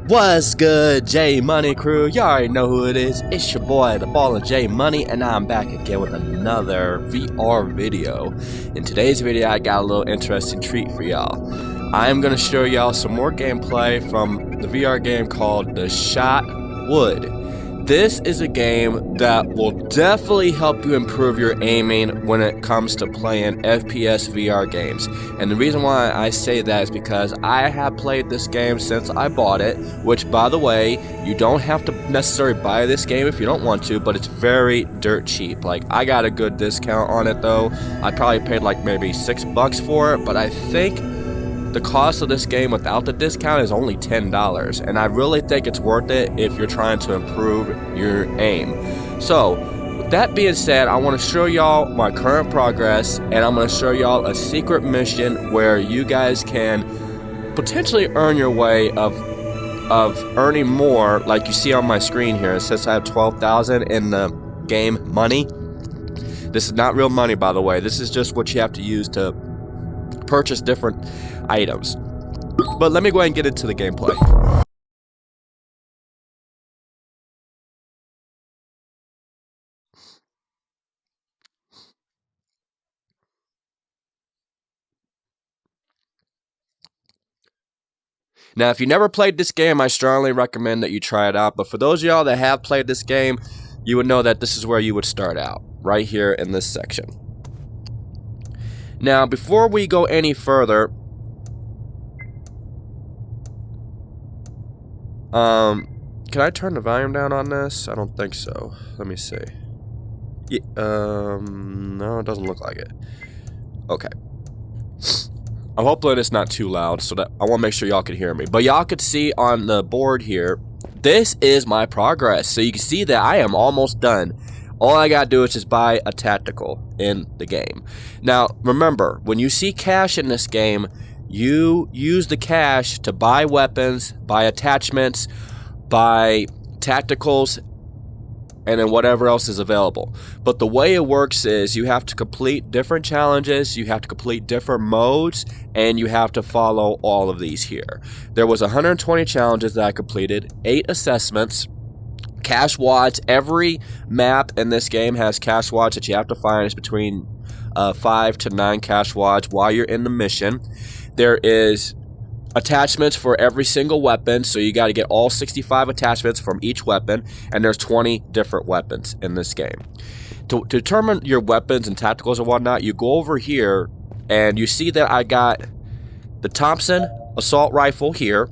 What's good, J Money crew? You already know who it is. It's your boy, the Baller J Money, and I'm back again with another VR video. In today's video, I got a little interesting treat for y'all. I'm gonna show y'all some more gameplay from the VR game called the Shotwood. This is a game that will definitely help you improve your aiming when it comes to playing FPS VR games. And the reason why I say that is because I have played this game since I bought it, which, by the way, you don't have to necessarily buy this game if you don't want to, but it's very dirt cheap. Like, I got a good discount on it though. I probably paid like maybe $6 for it, but I think the cost of this game without the discount is only $10, and I really think it's worth it if you're trying to improve your aim. So, with that being said, I want to show y'all my current progress, and I'm going to show y'all a secret mission where you guys can potentially earn your way of earning more, like you see on my screen here. It says I have 12,000 in the game money. This is not real money, by the way. This is just what you have to use to purchase different items. But let me go ahead and get into the gameplay. Now, if you never played this game, I strongly recommend that you try it out. But for those of y'all that have played this game, you would know that this is where you would start out, right here in this section. Now, before we go any further, can I turn the volume down on this? I don't think so. Let me see. Yeah, no, it doesn't look like it. Okay. I'm hoping it's not too loud, so that I want to make sure y'all can hear me. But y'all could see on the board here, this is my progress. So you can see that I am almost done. All I gotta do is just buy a tactical in the game. Now, remember, when you see cash in this game, you use the cash to buy weapons, buy attachments, buy tacticals, and then whatever else is available. But the way it works is you have to complete different challenges, you have to complete different modes, and you have to follow all of these here. There was 120 challenges that I completed, 8 assessments, cash wads. Every map in this game has cash wads that you have to find. It's between 5 to 9 cash wads while you're in the mission. There is attachments for every single weapon, so you got to get all 65 attachments from each weapon, and there's 20 different weapons in this game. To determine your weapons and tacticals and whatnot, you go over here and you see that I got the Thompson assault rifle here,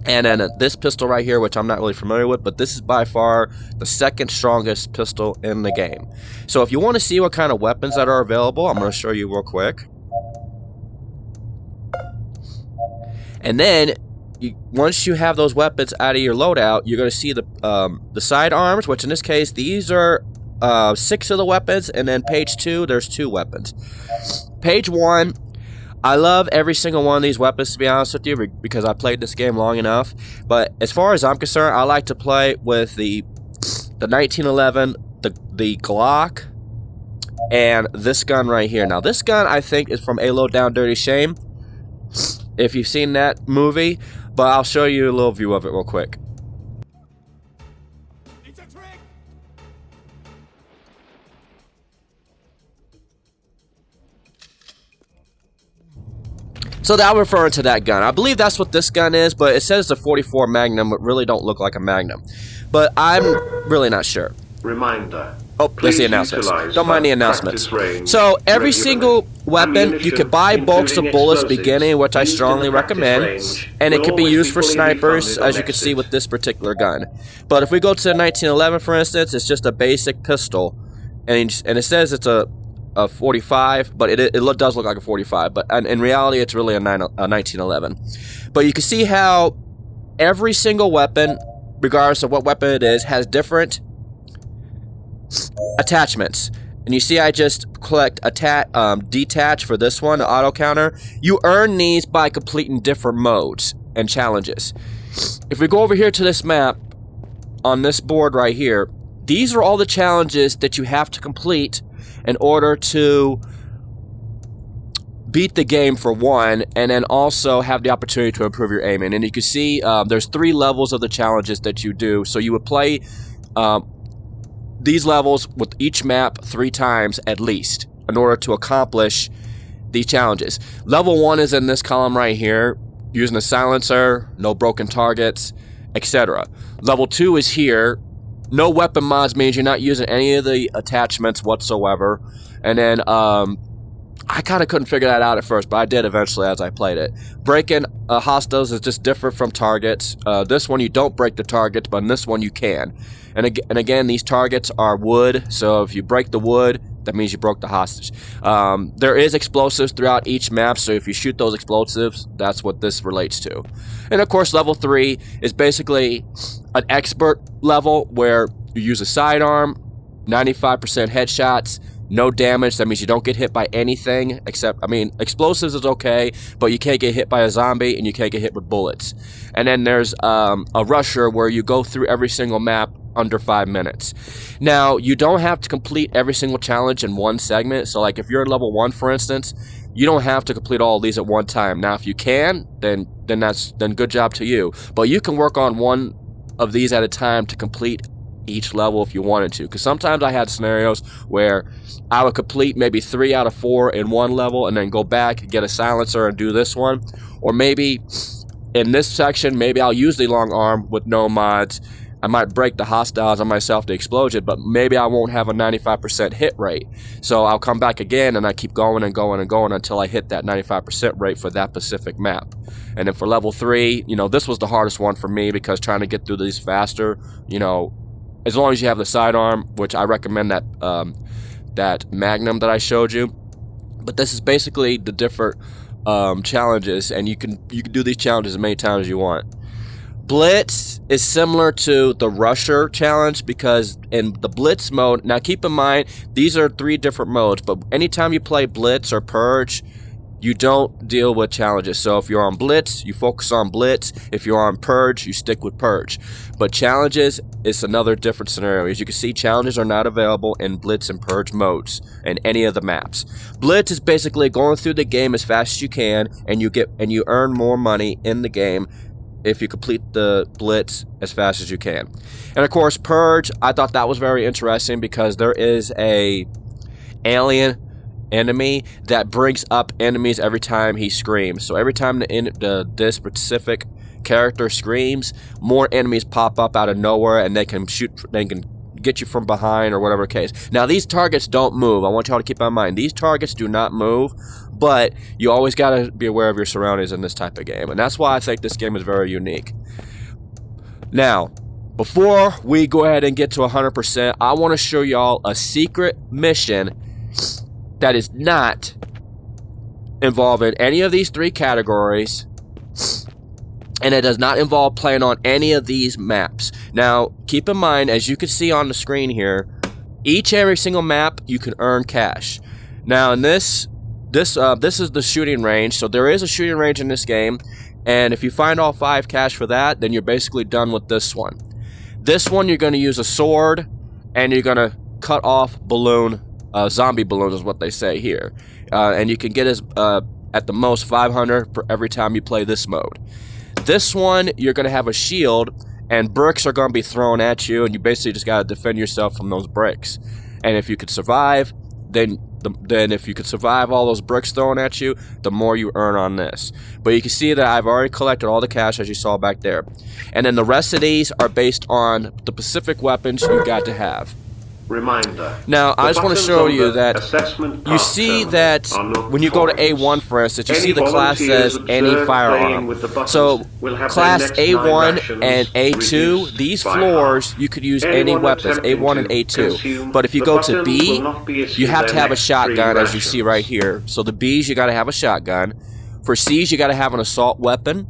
and then this pistol right here, which I'm not really familiar with, but this is by far the second strongest pistol in the game. So if you want to see what kind of weapons that are available, I'm going to show you real quick. And then, once you have those weapons out of your loadout, you're going to see the sidearms, which in this case, these are 6 of the weapons, and then page 2, there's 2 weapons. Page 1, I love every single one of these weapons, to be honest with you, because I played this game long enough. But as far as I'm concerned, I like to play with the 1911, the Glock, and this gun right here. Now, this gun, I think, is from A Low Down Dirty Shame, if you've seen that movie, but I'll show you a little view of it real quick. It's a trick. So that I'm referring to that gun. I believe that's what this gun is, but it says the 44 Magnum, but really don't look like a Magnum. But I'm really not sure. Reminder. Oh, there's the announcements. Don't mind the announcements. So, every single weapon, you can buy bulks of bullets beginning, which I strongly recommend. And it can be used for snipers, as you can see with this particular gun. But if we go to the 1911, for instance, it's just a basic pistol. And it says it's a 45, but it does look like a 45. But in reality, it's really a 1911. But you can see how every single weapon, regardless of what weapon it is, has different attachments. And you see I just collect detach for this one, the auto counter. You earn these by completing different modes and challenges. If we go over here to this map on this board right here, these are all the challenges that you have to complete in order to beat the game for one, and then also have the opportunity to improve your aiming. And you can see there's 3 levels of the challenges that you do. So you would play these levels with each map 3 times at least in order to accomplish these challenges. Level 1 is in this column right here, using a silencer, no broken targets, etc. Level 2 is here. No weapon mods means you're not using any of the attachments whatsoever. And then I kind of couldn't figure that out at first, but I did eventually as I played it. Breaking hostiles is just different from targets. This one you don't break the targets, but in this one you can. And again, these targets are wood, so if you break the wood, that means you broke the hostage. There is explosives throughout each map, so if you shoot those explosives, that's what this relates to. And of course, level 3 is basically an expert level where you use a sidearm, 95% headshots, no damage. That means you don't get hit by anything except, I mean, explosives is okay, but you can't get hit by a zombie and you can't get hit with bullets. And then there's a rusher where you go through every single map under 5 minutes. Now, you don't have to complete every single challenge in one segment. So like if you're at level 1, for instance, you don't have to complete all of these at one time. Now, if you can, then good job to you. But you can work on one of these at a time to complete each level if you wanted to, because sometimes I had scenarios where I would complete maybe 3 out of 4 in one level and then go back, get a silencer and do this one. Or maybe in this section, maybe I'll use the long arm with no mods. I might break the hostiles on myself, the explosion, but maybe I won't have a 95% hit rate. So I'll come back again and I keep going and going and going until I hit that 95% rate for that specific map. And then for level 3, you know, this was the hardest one for me because trying to get through these faster, you know, as long as you have the sidearm, which I recommend that that Magnum that I showed you. But this is basically the different challenges, and you can do these challenges as many times as you want. Blitz is similar to the Rusher challenge because in the Blitz mode, now keep in mind, these are 3 different modes, but anytime you play Blitz or Purge, you don't deal with challenges. So if you're on Blitz, you focus on Blitz. If you're on Purge, you stick with Purge. But challenges is another different scenario. As you can see, challenges are not available in Blitz and Purge modes in any of the maps. Blitz is basically going through the game as fast as you can, and you earn more money in the game if you complete the Blitz as fast as you can. And of course, Purge, I thought that was very interesting because there is a alien enemy that brings up enemies every time he screams. So every time this specific character screams, more enemies pop up out of nowhere and they can get you from behind or whatever case. Now these targets don't move. I want y'all to keep in mind, these targets do not move, but you always got to be aware of your surroundings in this type of game, and that's why I think this game is very unique. Now, before we go ahead and get to 100%, I want to show y'all a secret mission that is not involved in any of these 3 categories, and it does not involve playing on any of these maps. Now, keep in mind, as you can see on the screen here, every single map you can earn cash. Now, in this is the shooting range, so there is a shooting range in this game, and if you find all 5 cash for that, then you're basically done with this one. This one, you're going to use a sword, and you're going to cut off zombie balloons is what they say here. And you can get at the most 500 for every time you play this mode. This one, you're going to have a shield, and bricks are going to be thrown at you, and you basically just got to defend yourself from those bricks. And if you could survive, then if you could survive all those bricks thrown at you, the more you earn on this. But you can see that I've already collected all the cash, as you saw back there. And then the rest of these are based on the specific weapons you got to have. Reminder. Now, I just want to show you that you see that when you go to A1, for instance, you see the class says any firearm. So, class A1 and A2, these floors, you could use any weapons, A1 and A2. But if you go to B, you have to have a shotgun, as you see right here. So the Bs, you got to have a shotgun. For Cs, you got to have an assault weapon.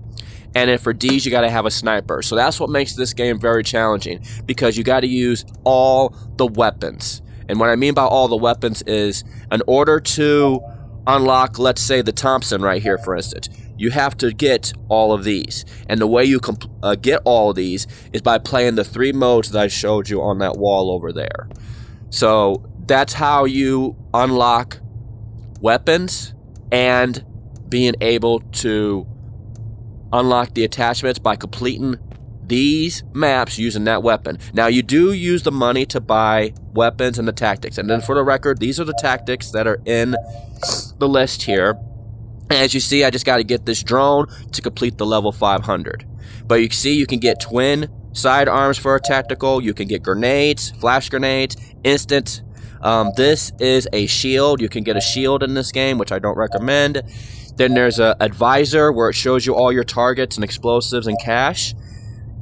And then for Ds, you got to have a sniper. So that's what makes this game very challenging, because you got to use all the weapons. And what I mean by all the weapons is, in order to unlock, let's say, the Thompson right here, for instance, you have to get all of these. And the way you get all of these is by playing the 3 modes that I showed you on that wall over there. So that's how you unlock weapons and being able to unlock the attachments by completing these maps using that weapon. Now, you do use the money to buy weapons and the tactics. And then for the record, these are the tactics that are in the list here. As you see, I just got to get this drone to complete the level 500. But you can see you can get twin sidearms for a tactical. You can get grenades, flash grenades, instant. This is a shield. You can get a shield in this game, which I don't recommend. Then there's a advisor where it shows you all your targets and explosives and cash.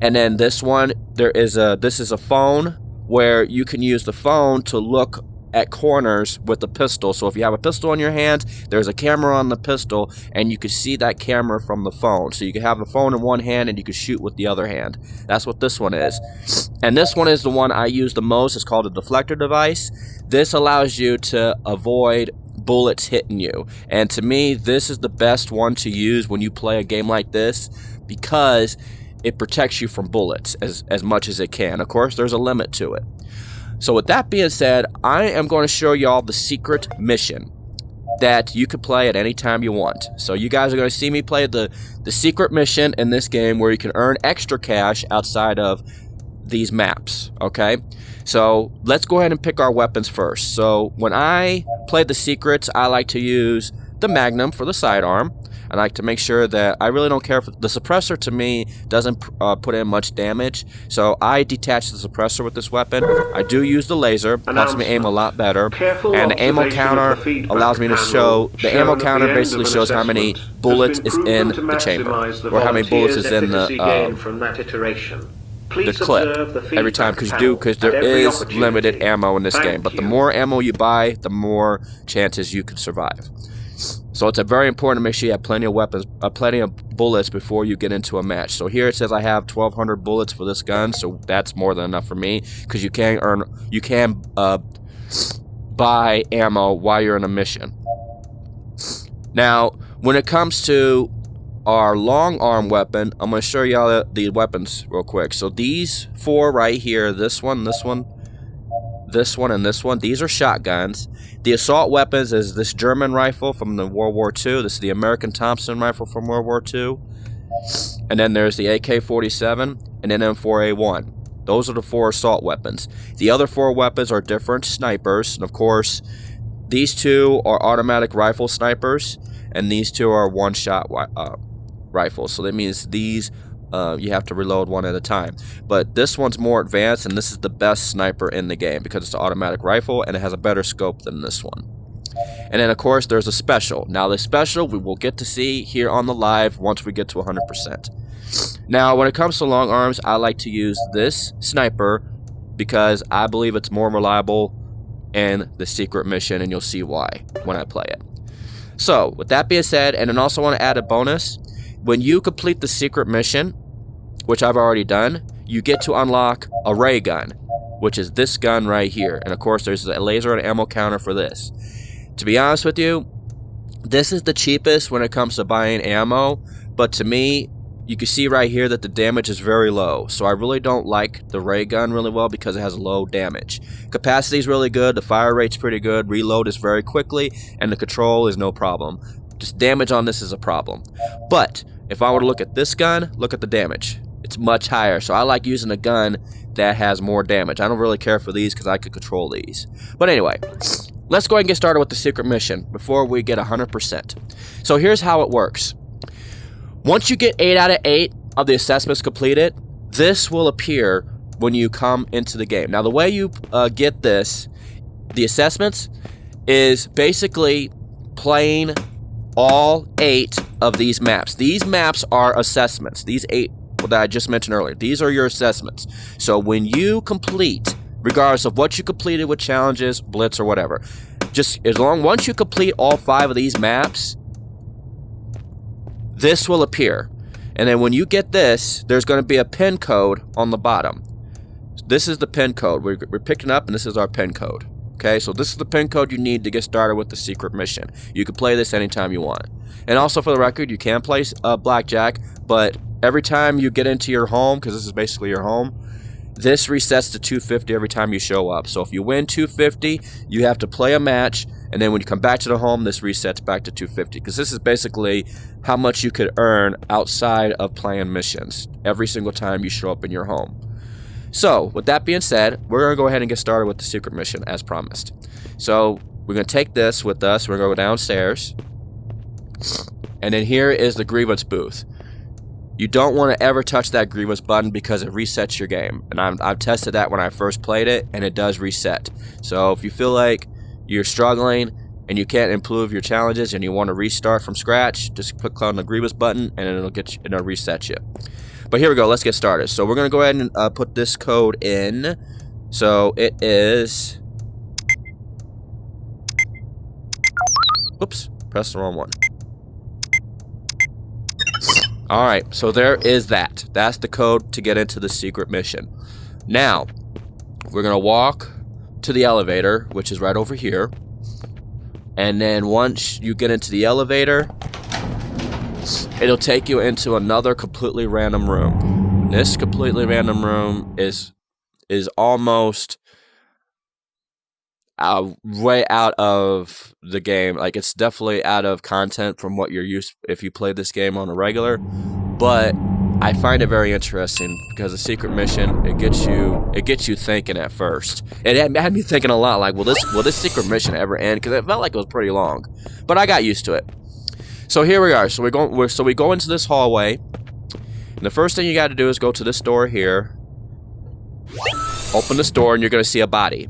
And then this one, this is a phone where you can use the phone to look at corners with the pistol. So if you have a pistol in your hand, there's a camera on the pistol, and you can see that camera from the phone. So you can have the phone in one hand and you can shoot with the other hand. That's what this one is. And this one is the one I use the most. It's called a deflector device. This allows you to avoid bullets hitting you. And to me, this is the best one to use when you play a game like this, because it protects you from bullets as much as it can. Of course, there's a limit to it. So with that being said, I am going to show y'all the secret mission that you could play at any time you want. So you guys are going to see me play the secret mission in this game where you can earn extra cash outside of these maps, okay? So let's go ahead and pick our weapons first. So when I play the secrets, I like to use the Magnum for the sidearm. I like to make sure that I really don't care if the suppressor, to me, doesn't put in much damage. So I detach the suppressor with this weapon. I do use the laser, helps me aim a lot better. And the ammo counter allows me to show, the ammo counter basically shows how many bullets is in the chamber, or how many bullets is in the clip every time, because there is limited ammo in this game. But the more ammo you buy, the more chances you can survive. So it's very important to make sure you have plenty of weapons, plenty of bullets before you get into a match. So here it says I have 1,200 bullets for this gun, so that's more than enough for me, because you can buy ammo while you're in a mission. Now, when it comes to our long arm weapon, I'm going to show y'all the weapons real quick. So these four right here, this one, this one, this one, and this one, these are shotguns. The assault weapons is this German rifle from the World War II. This is the American Thompson rifle from World War II. And then there's the AK-47 and then M4A1. Those are the four assault weapons. The other four weapons are different snipers. And of course, these two are automatic rifle snipers, and these two are one-shot rifles. So that means these you have to reload one at a time. But this one's more advanced, and this is the best sniper in the game because it's an automatic rifle and it has a better scope than this one. And then of course there's a special. Now the special we will get to see here on the live once we get to 100%. Now when it comes to long arms, I like to use this sniper because I believe it's more reliable in the secret mission, and you'll see why when I play it. So with that being said, and then also want to add a bonus, when you complete the secret mission, which I've already done, you get to unlock a ray gun, which is this gun right here. And of course, there's a laser and ammo counter for this. To be honest with you, this is the cheapest when it comes to buying ammo, but to me, you can see right here that the damage is very low. So I really don't like the ray gun really well because it has low damage. Capacity is really good, the fire rate's pretty good, reload is very quickly, and the control is no problem. Just damage on this is a problem. But if I were to look at this gun, look at the damage. It's much higher. So I like using a gun that has more damage. I don't really care for these because I could control these. But anyway, let's go ahead and get started with the secret mission before we get 100%. So here's how it works. Once you get 8 out of 8 of the assessments completed, this will appear when you come into the game. Now the way you get this, the assessments, is basically playing all 8 of these maps. These maps are assessments. These 8 that I just mentioned earlier, these are your assessments. So when you complete, regardless of what you completed with challenges, blitz, or whatever, just once you complete all 5 of these maps, this will appear. And then when you get this, there's going to be a pin code on the bottom. This is the pin code. We're picking up, and this is our pin code. Okay, so this is the pin code you need to get started with the secret mission. You can play this anytime you want. And also for the record, you can play blackjack, but every time you get into your home, because this is basically your home, this resets to 250 every time you show up. So if you win 250, you have to play a match, And then when you come back to the home, this resets back to 250. Because this is basically how much you could earn outside of playing missions every single time you show up in your home. So, with that being said, we're going to go ahead and get started with the secret mission as promised. So, we're going to take this with us. We're going to go downstairs. And then here is the grievance booth. You don't want to ever touch that grievance button because it resets your game. And I've tested that when I first played it, and it does reset. So if you feel like you're struggling and you can't improve your challenges and you want to restart from scratch, just click on the grievance button and it'll reset you. But here we go. Let's get started. So we're going to go ahead and put this code in. So it is... Oops, pressed the wrong one. Alright, so there is that. That's the code to get into the secret mission. Now, we're going to walk to the elevator, which is right over here. And then once you get into the elevator, it'll take you into another completely random room. This completely random room is almost way out of the game. Like, it's definitely out of content from what you're used if you play this game on a regular, but I find it very interesting because the secret mission, it gets you thinking at first. It had me thinking a lot, like, will this secret mission ever end? Because it felt like it was pretty long, but I got used to it. So here we are. So we go into this hallway, and the first thing you got to do is go to this door here, open this door, and you're going to see a body.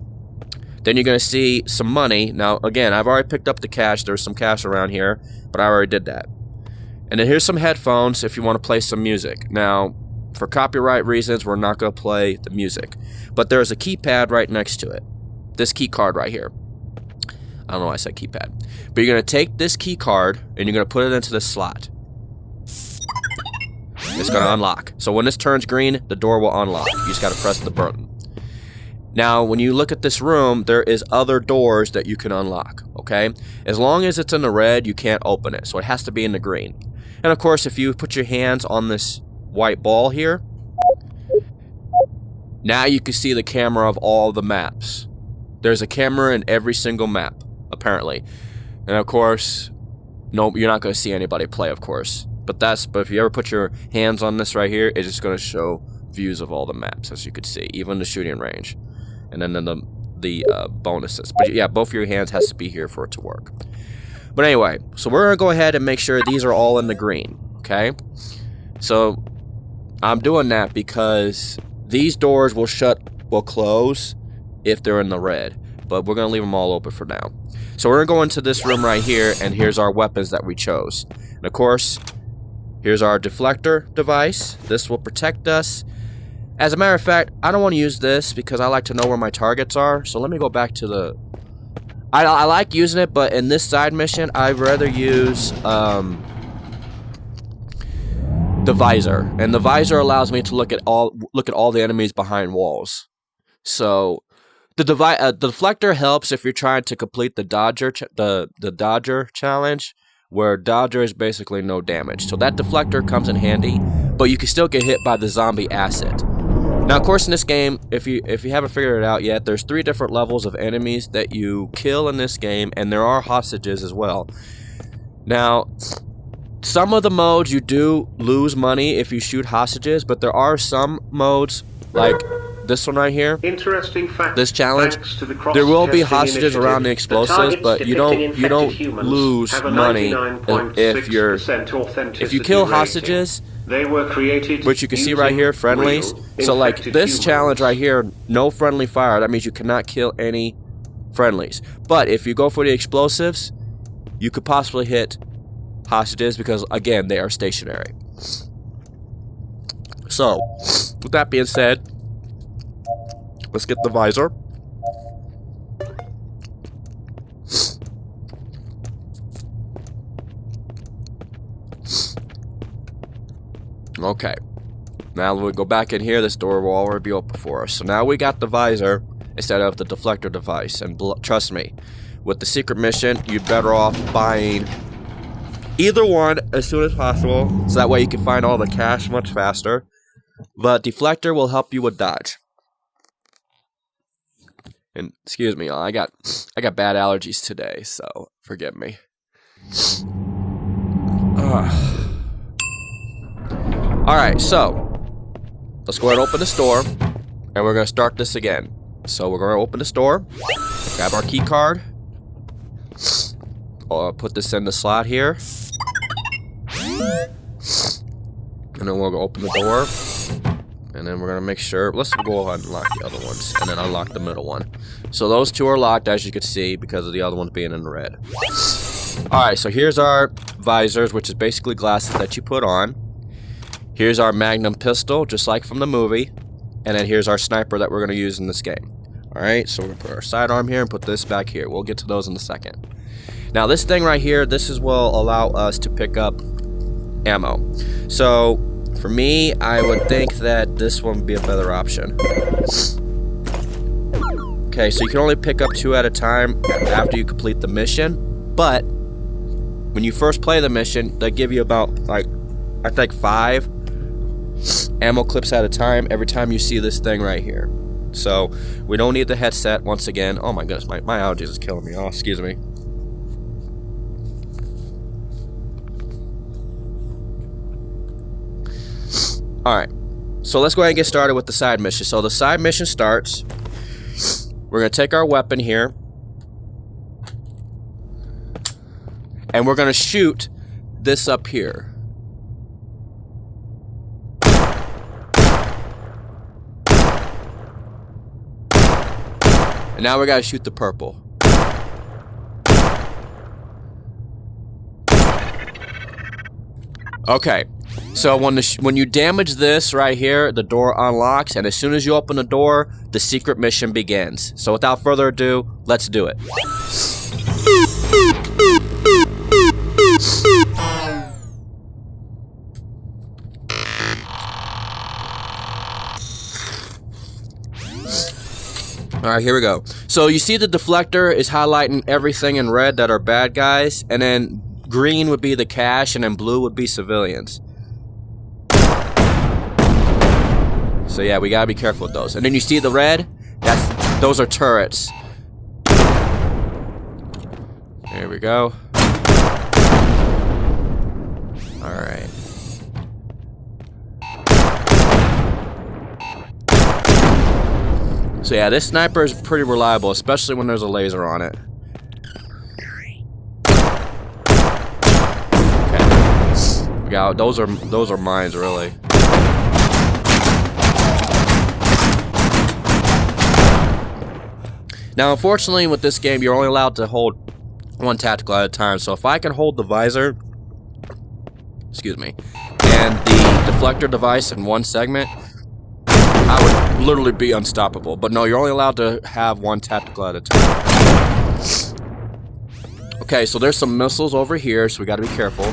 Then you're going to see some money. Now, again, I've already picked up the cash. There's some cash around here, but I already did that. And then here's some headphones if you want to play some music. Now, for copyright reasons, we're not going to play the music. But there's a keypad right next to it. This key card right here. I don't know why I said keypad. But you're going to take this key card, and you're going to put it into this slot. It's going to unlock. So when this turns green, the door will unlock. You just got to press the button. Now, when you look at this room, there is other doors that you can unlock, okay? As long as it's in the red, you can't open it, so it has to be in the green. And of course, if you put your hands on this white ball here, now you can see the camera of all the maps. There's a camera in every single map, apparently. And of course, no, you're not going to see anybody play, of course. But if you ever put your hands on this right here, it's just going to show views of all the maps, as you can see, even the shooting range. And then the bonuses. But yeah, both of your hands has to be here for it to work. But anyway, so we're going to go ahead and make sure these are all in the green, okay? So I'm doing that because these doors will close if they're in the red. But we're going to leave them all open for now. So we're going to go into this room right here, and here's our weapons that we chose. And of course, here's our deflector device. This will protect us. As a matter of fact, I don't want to use this because I like to know where my targets are. So let me go back to the... I like using it, but in this side mission, I'd rather use the visor. And the visor allows me to look at all the enemies behind walls. So the deflector helps if you're trying to complete the dodger challenge, where dodger is basically no damage. So that deflector comes in handy, but you can still get hit by the zombie acid. Now, of course, in this game, if you haven't figured it out yet, there's 3 different levels of enemies that you kill in this game, and there are hostages as well. Now, some of the modes you do lose money if you shoot hostages, but there are some modes, like this one right here, interesting fact, this challenge, there will be hostages around the explosives, but you don't lose money if you kill hostages. They were created, which you can see right here, friendlies. So like this challenge right here, no friendly fire. That means you cannot kill any friendlies. But if you go for the explosives, you could possibly hit hostages because, again, they are stationary. So, with that being said, let's get the visor. Okay, now we go back in here, this door will already be open for us. So now we got the visor instead of the deflector device. And trust me, with the secret mission, you're better off buying either one as soon as possible, so that way you can find all the cash much faster. But deflector will help you with dodge. And excuse me, I got bad allergies today, so forgive me. Alright, so let's go ahead and open this door, and we're gonna start this again. So we're gonna open this door, grab our key card, put this in the slot here, and then we'll go open the door. And then we're gonna make sure, let's go ahead and lock the other ones, and then unlock the middle one. So those two are locked, as you can see, because of the other ones being in the red. Alright, so here's our visors, which is basically glasses that you put on. Here's our Magnum pistol, just like from the movie. And then here's our sniper that we're gonna use in this game. Alright, so we're gonna put our sidearm here and put this back here. We'll get to those in a second. Now this thing right here, this will allow us to pick up ammo. So for me, I would think that this one would be a better option. Okay, so you can only pick up 2 at a time after you complete the mission, but when you first play the mission, they give you about, like, I think 5 ammo clips at a time every time you see this thing right here. So we don't need the headset once again. Oh my goodness, my allergies is killing me. Oh, excuse me. Alright, so let's go ahead and get started with the side mission. So the side mission starts. We're going to take our weapon here, and we're going to shoot this up here. And now we got to shoot the purple. Okay. So when you damage this right here, the door unlocks, and as soon as you open the door, the secret mission begins. So without further ado, let's do it. Alright, here we go. So you see the deflector is highlighting everything in red that are bad guys, and then green would be the cash, and then blue would be civilians. So yeah, we gotta be careful with those. And then you see the red? Those are turrets. There we go. Alright. So yeah, this sniper is pretty reliable, especially when there's a laser on it. Okay. We got, those are mines, really. Now, unfortunately, with this game, you're only allowed to hold 1 tactical at a time. So if I can hold the visor, excuse me, and the deflector device in one segment, I would literally be unstoppable. But no, you're only allowed to have 1 tactical at a time. Okay, so there's some missiles over here, so we got to be careful.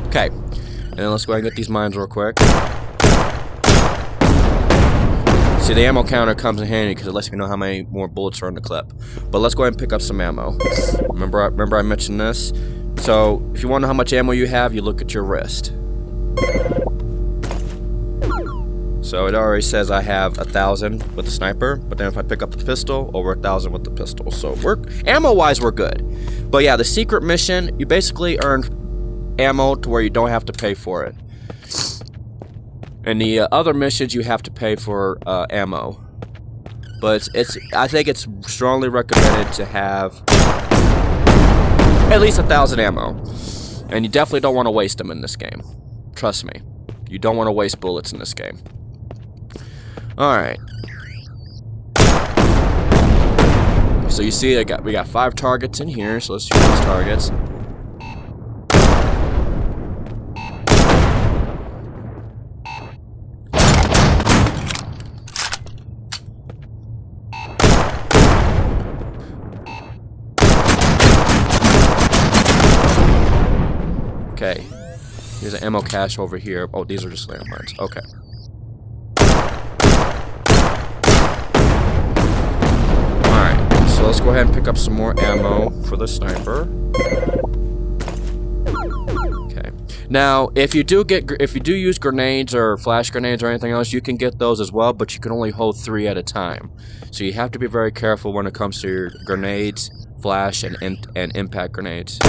Okay, and then let's go ahead and get these mines real quick. See, the ammo counter comes in handy because it lets me know how many more bullets are in the clip. But let's go ahead and pick up some ammo. Remember I mentioned this? So, if you want to know how much ammo you have, you look at your wrist. So it already says I have 1,000 with the sniper, but then if I pick up the pistol, over 1,000 with the pistol. So ammo-wise, we're good. But yeah, the secret mission, you basically earn ammo to where you don't have to pay for it. And the other missions, you have to pay for ammo. But I think it's strongly recommended to have at least 1,000 ammo. And you definitely don't want to waste them in this game. Trust me. You don't want to waste bullets in this game. Alright. So you see we got 5 targets in here, so let's shoot those targets. Okay, here's an ammo cache over here. Oh, these are just landmines. Okay. Alright, so let's go ahead and pick up some more ammo for the sniper. Okay. Now, if you do use grenades or flash grenades or anything else, you can get those as well, but you can only hold 3 at a time. So you have to be very careful when it comes to your grenades, flash, and impact grenades.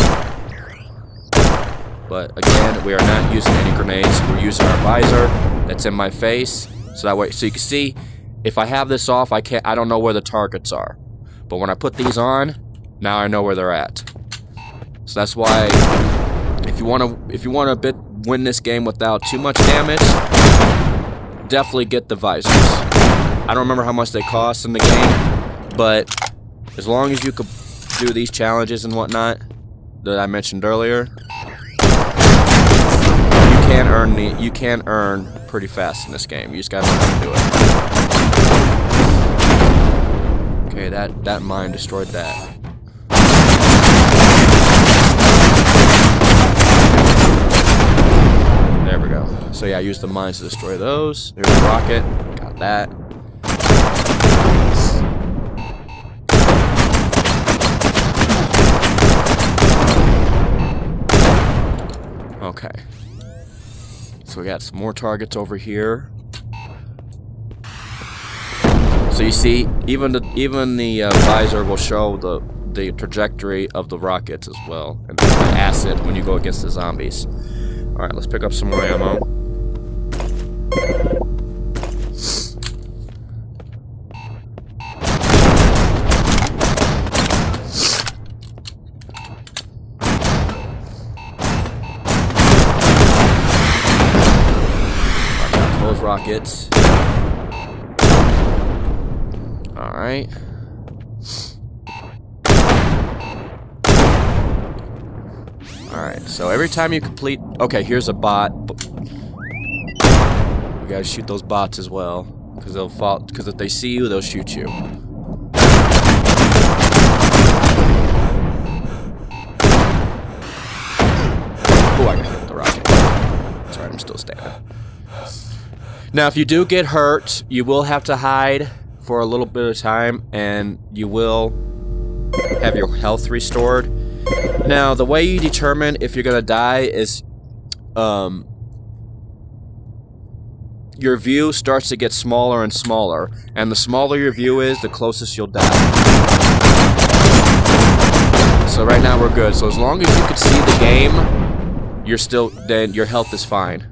But again, we are not using any grenades. We're using our visor that's in my face, so that way, so you can see, if I have this off, I don't know where the targets are. But when I put these on, now I know where they're at. So that's why, if you want to win this game without too much damage, definitely get the visors. I don't remember how much they cost in the game, but as long as you could do these challenges and whatnot that I mentioned earlier, you can earn pretty fast in this game. You just gotta know how to do it. Okay, that mine destroyed that. There we go. So yeah, I used the mines to destroy those. There's a rocket. Got that. Okay. So we got some more targets over here. So you see, even the visor will show the trajectory of the rockets as well, and the acid when you go against the zombies. All right, let's pick up some more ammo. Rockets. Alright. Alright, so every time you complete... Okay, here's a bot. We gotta shoot those bots as well. Because they'll fall... Because if they see you, they'll shoot you. Oh, I got hit with the rocket. Sorry, I'm still standing. Now, if you do get hurt, you will have to hide for a little bit of time, and you will have your health restored. Now, the way you determine if you're gonna die is, your view starts to get smaller and smaller, and the smaller your view is, the closest you'll die. So right now we're good. So as long as you can see the game, then your health is fine.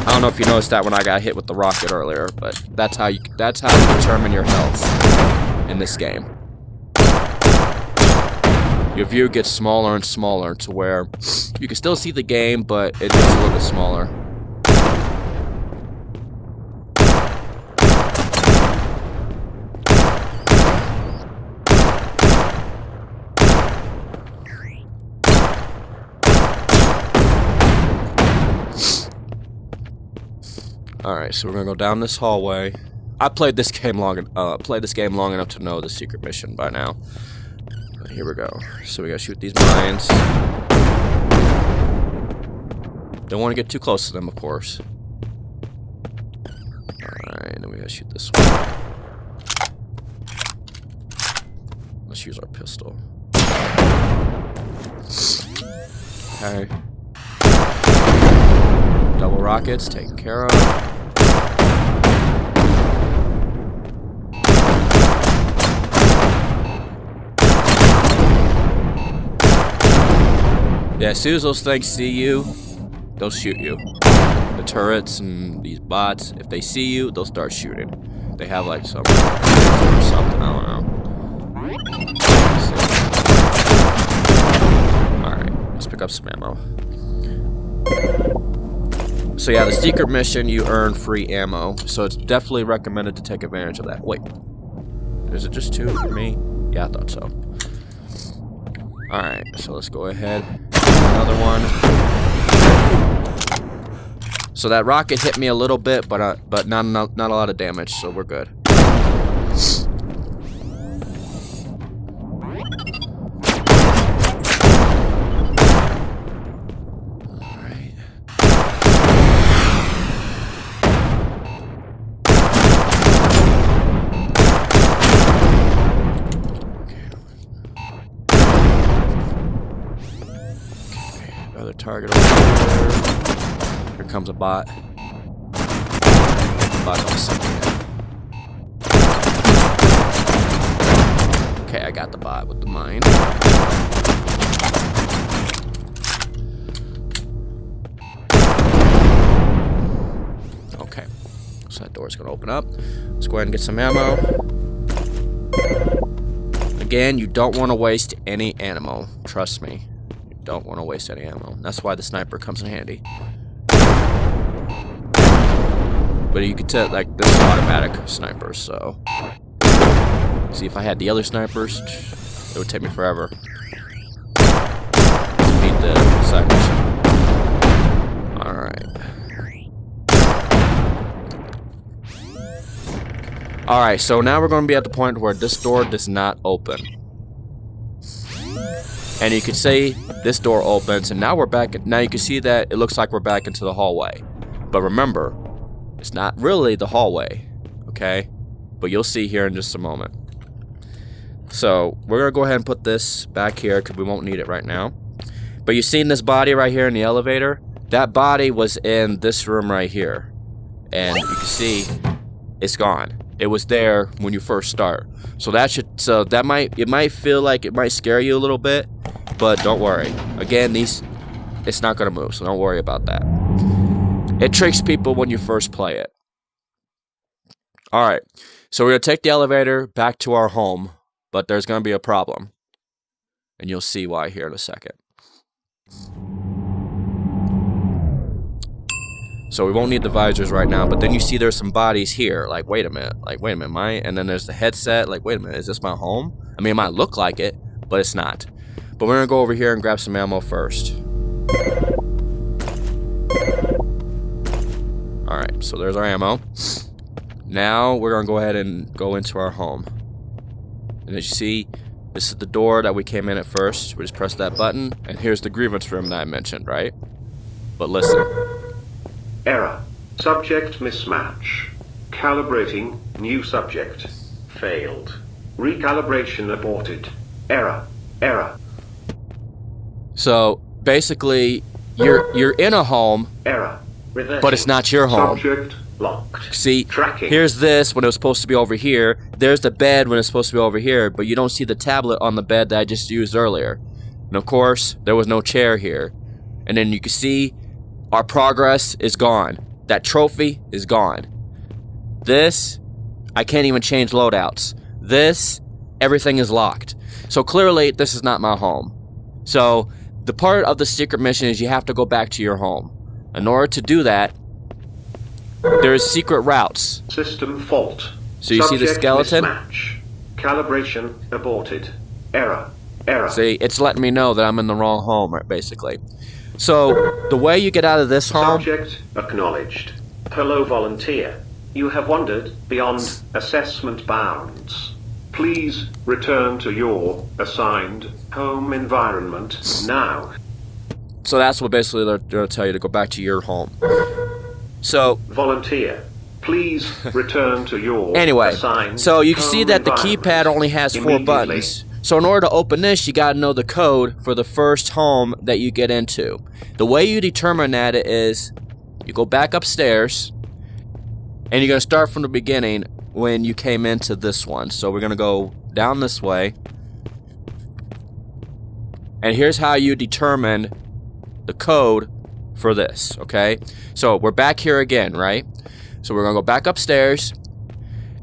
I don't know if you noticed that when I got hit with the rocket earlier, but that's how you determine your health in this game. Your view gets smaller and smaller to where you can still see the game, but it gets a little bit smaller. Alright, so we're gonna go down this hallway. I played this game long enough to know the secret mission by now. But here we go. So we gotta shoot these mines. Don't want to get too close to them, of course. Alright, then we gotta shoot this one. Let's use our pistol. Okay. Double rockets taken care of. Yeah, as soon as those things see you, they'll shoot you. The turrets and these bots, if they see you, they'll start shooting. They have like some or something, I don't know. Alright, let's pick up some ammo. So yeah, the secret mission, you earn free ammo, so it's definitely recommended to take advantage of that. Wait, is it just 2 for me? Yeah, I thought so. Alright, so let's go ahead. Another one. So that rocket hit me a little bit, but not a lot of damage, so we're good. Another target over here. Here comes a bot. Bot's on the second. Okay, I got the bot with the mine. Okay, so that door's gonna open up. Let's go ahead and get some ammo. Again, you don't want to waste any ammo. Trust me, you don't want to waste any ammo. That's why the sniper comes in handy. But you can tell, like, this is automatic sniper, so. See, if I had the other snipers, it would take me forever. Let's beat the side mission. Alright. Alright, so now we're going to be at the point where this door does not open. And you can see this door opens, and now we're back. Now you can see that it looks like we're back into the hallway. But remember, it's not really the hallway, okay? But you'll see here in just a moment. So we're going to go ahead and put this back here because we won't need it right now. But you've seen this body right here in the elevator? That body was in this room right here. And you can see it's gone. It was there when you first start. So it might feel like it might scare you a little bit, but don't worry. Again, it's not going to move, so don't worry about that. It tricks people when you first play it. Alright, so we're going to take the elevator back to our home, but there's going to be a problem. And you'll see why here in a second. So we won't need the visors right now, but then you see there's some bodies here. Like, wait a minute, and then there's the headset. Like, wait a minute, is this my home? I mean, it might look like it, but it's not. But we're going to go over here and grab some ammo first. Alright, so there's our ammo. Now we're going to go ahead and go into our home. And as you see, this is the door that we came in at first. We just press that button, and here's the grievance room that I mentioned, right? But listen. Error. Subject mismatch. Calibrating new subject. Failed. Recalibration aborted. Error. Error. So basically, you're in a home. Error. Reversing. But it's not your home. Subject locked. See, Tracking. Here's this when it was supposed to be over here. There's the bed when it's supposed to be over here, but you don't see the tablet on the bed that I just used earlier. And of course, there was no chair here. And then you can see our progress is gone. That trophy is gone. This, I can't even change loadouts. This, everything is locked. So clearly, this is not my home. So the part of the secret mission is you have to go back to your home. In order to do that, there's secret routes. System fault. So you see the skeleton? Mismatch. Calibration aborted. Error. Error. See, it's letting me know that I'm in the wrong home, basically. So, the way you get out of this home... Subject acknowledged. Hello, volunteer. You have wandered beyond assessment bounds. Please return to your assigned home environment now. So that's what basically they're going to tell you, to go back to your home. So... Volunteer, please return to your anyway, assigned so you can see home that the environment keypad only has 4 immediately. buttons. So in order to open this, you got to know the code for the first home that you get into. The way you determine that is, you go back upstairs, and you're going to start from the beginning when you came into this one. So we're going to go down this way. And here's how you determine the code for this, okay? So we're back here again, right? So we're going to go back upstairs,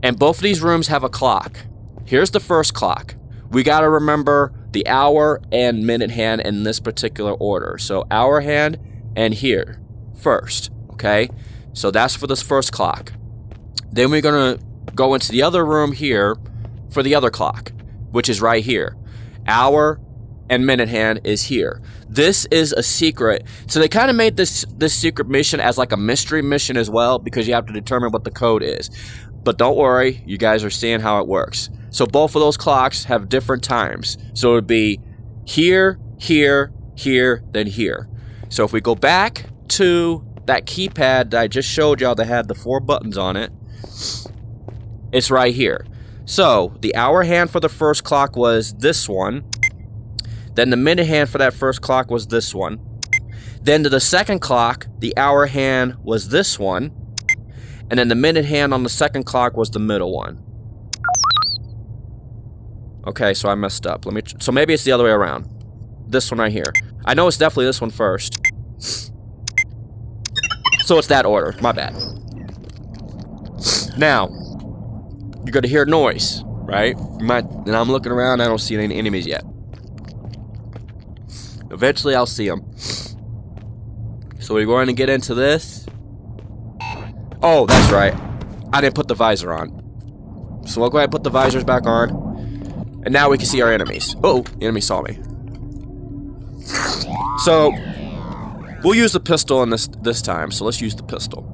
and both of these rooms have a clock. Here's the first clock. We got to remember the hour and minute hand in this particular order. So hour hand and here first, okay? So that's for this first clock. Then we're going to go into the other room here for the other clock, which is right here. Hour and minute hand is here. This is a secret. So they kind of made this secret mission as like a mystery mission as well, because you have to determine what the code is. But don't worry, you guys are seeing how it works. So both of those clocks have different times. So it would be here, here, here, then here. So if we go back to that keypad that I just showed y'all that had the 4 buttons on it, it's right here. So the hour hand for the first clock was this one. Then the minute hand for that first clock was this one. Then to the second clock, the hour hand was this one. And then the minute hand on the second clock was the middle one. Okay, so I messed up. So maybe it's the other way around. This one right here. I know it's definitely this one first. So it's that order. My bad. Now, you're gonna hear noise, right? And I'm looking around. I don't see any enemies yet. Eventually, I'll see them. So we're going to get into this. Oh, that's right. I didn't put the visor on. So we'll go ahead and put the visors back on. And now we can see our enemies. Oh, the enemy saw me. So we'll use the pistol in this time. So let's use the pistol.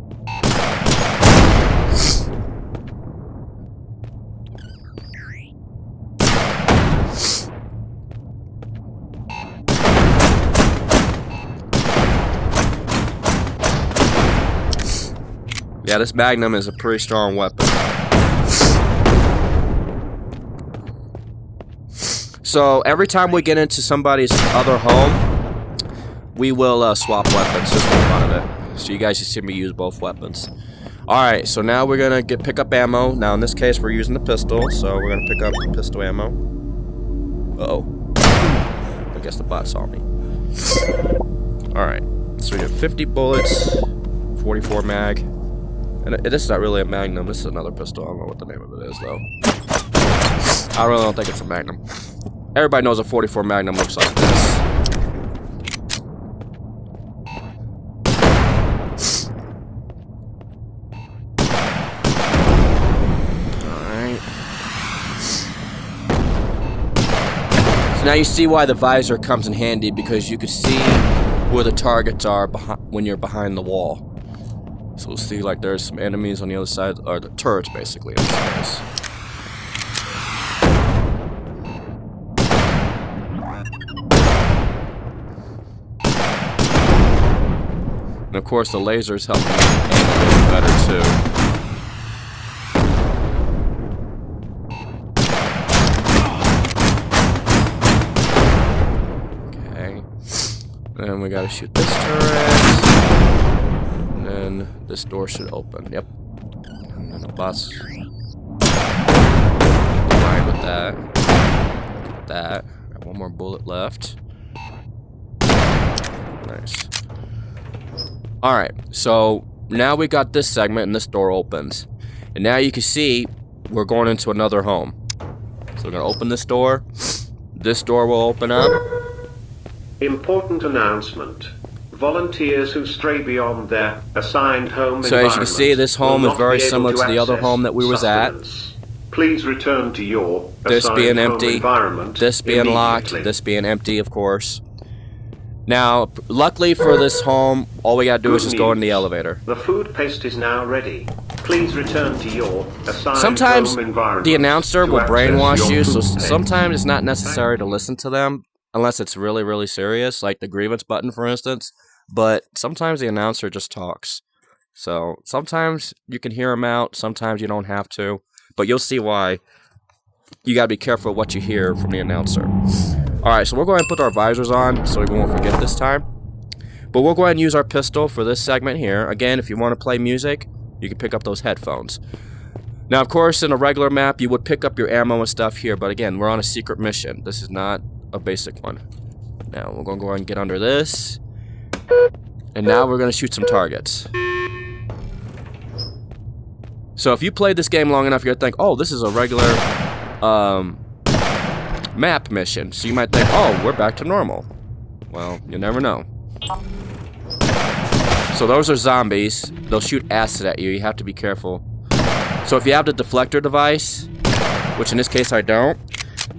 Yeah, this Magnum is a pretty strong weapon. So every time we get into somebody's other home, we will swap weapons just for fun of it. So you guys can see me use both weapons. Alright, so now we're gonna pick up ammo. Now in this case we're using the pistol, so we're gonna pick up pistol ammo. Uh-oh. I guess the bot saw me. Alright, so we have 50 bullets, 44 mag. And this is not really a Magnum, this is another pistol. I don't know what the name of it is, though. I really don't think it's a Magnum. Everybody knows a 44 Magnum looks like this. Alright. So now you see why the visor comes in handy, because you can see where the targets are when you're behind the wall. So we'll see, like, there's some enemies on the other side, or the turrets, basically, in this case. And of course, the lasers help me aim better, too. Okay. Then we gotta shoot this turret. And this door should open. Yep. And then the boss. Fine with that. Get that. Got one more bullet left. Nice. Alright, so now we got this segment and this door opens. And now you can see we're going into another home. So we're gonna open this door. This door will open up. Important announcement. Volunteers who stray beyond their assigned home So as you can see, this home is very similar to the other home that we was at. Please return to your this being home empty, environment this being locked, this being empty, of course. Now, luckily for this home, all we gotta do is just go in the elevator. The food paste is now ready. Please return to your assigned Sometimes home environment. The announcer will brainwash you, so food sometimes it's not necessary to listen to them unless it's really, really serious, like the grievance button, for instance. But sometimes the announcer just talks. So sometimes you can hear him out, sometimes you don't have to. But you'll see why. You gotta be careful what you hear from the announcer. Alright, so we're going to put our visors on so we won't forget this time. But we'll go ahead and use our pistol for this segment here. Again, if you want to play music, you can pick up those headphones. Now, of course, in a regular map, you would pick up your ammo and stuff here. But again, we're on a secret mission. This is not a basic one. Now, we're going to go ahead and get under this. And now we're going to shoot some targets. So if you played this game long enough, you're going to think, oh, this is a regular map mission. So you might think, oh, we're back to normal. Well, you never know. So those are zombies. They'll shoot acid at you. You have to be careful. So if you have the deflector device, which in this case I don't,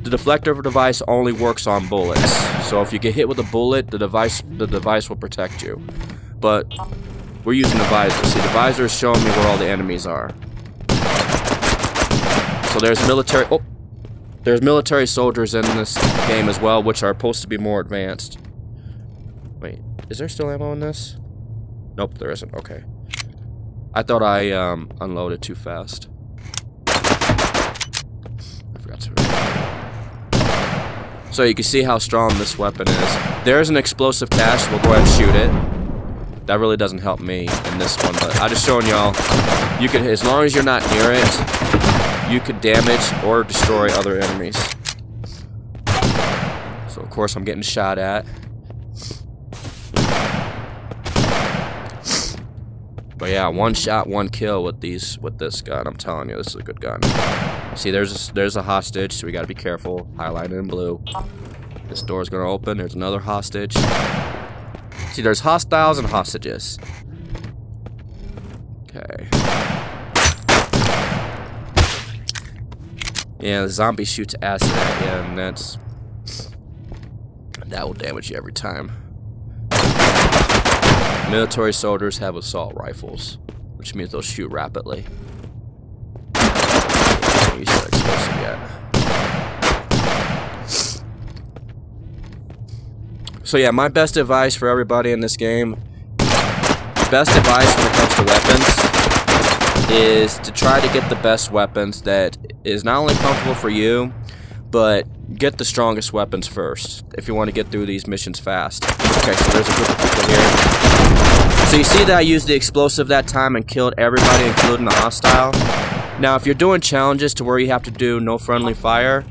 the deflector device only works on bullets. So if you get hit with a bullet, the device will protect you. But we're using the visor. See, the visor is showing me where all the enemies are. So there's military soldiers in this game as well, which are supposed to be more advanced. Wait, is there still ammo in this? Nope, there isn't. Okay. I thought I unloaded too fast. I forgot to. So you can see how strong this weapon is. There's an explosive cache. We'll go ahead and shoot it. That really doesn't help me in this one, but I'm just showing y'all. You can, as long as you're not near it, you could damage or destroy other enemies. So of course I'm getting shot at. But yeah, one shot, one kill with this gun. I'm telling you, this is a good gun. See, there's a hostage, so we gotta be careful. Highlighted in blue. This door's gonna open. There's another hostage. See, there's hostiles and hostages. Okay. Yeah, the zombie shoots acid at you, and that will damage you every time. Military soldiers have assault rifles, which means they'll shoot rapidly. Don't use that explosive yet. So yeah, my best advice for everybody in this game, best advice when it comes to weapons, is to try to get the best weapons that is not only comfortable for you, but get the strongest weapons first if you want to get through these missions fast. Okay, so there's a group of people here. So you see that I used the explosive that time and killed everybody, including the hostile. Now, if you're doing challenges to where you have to do no friendly fire,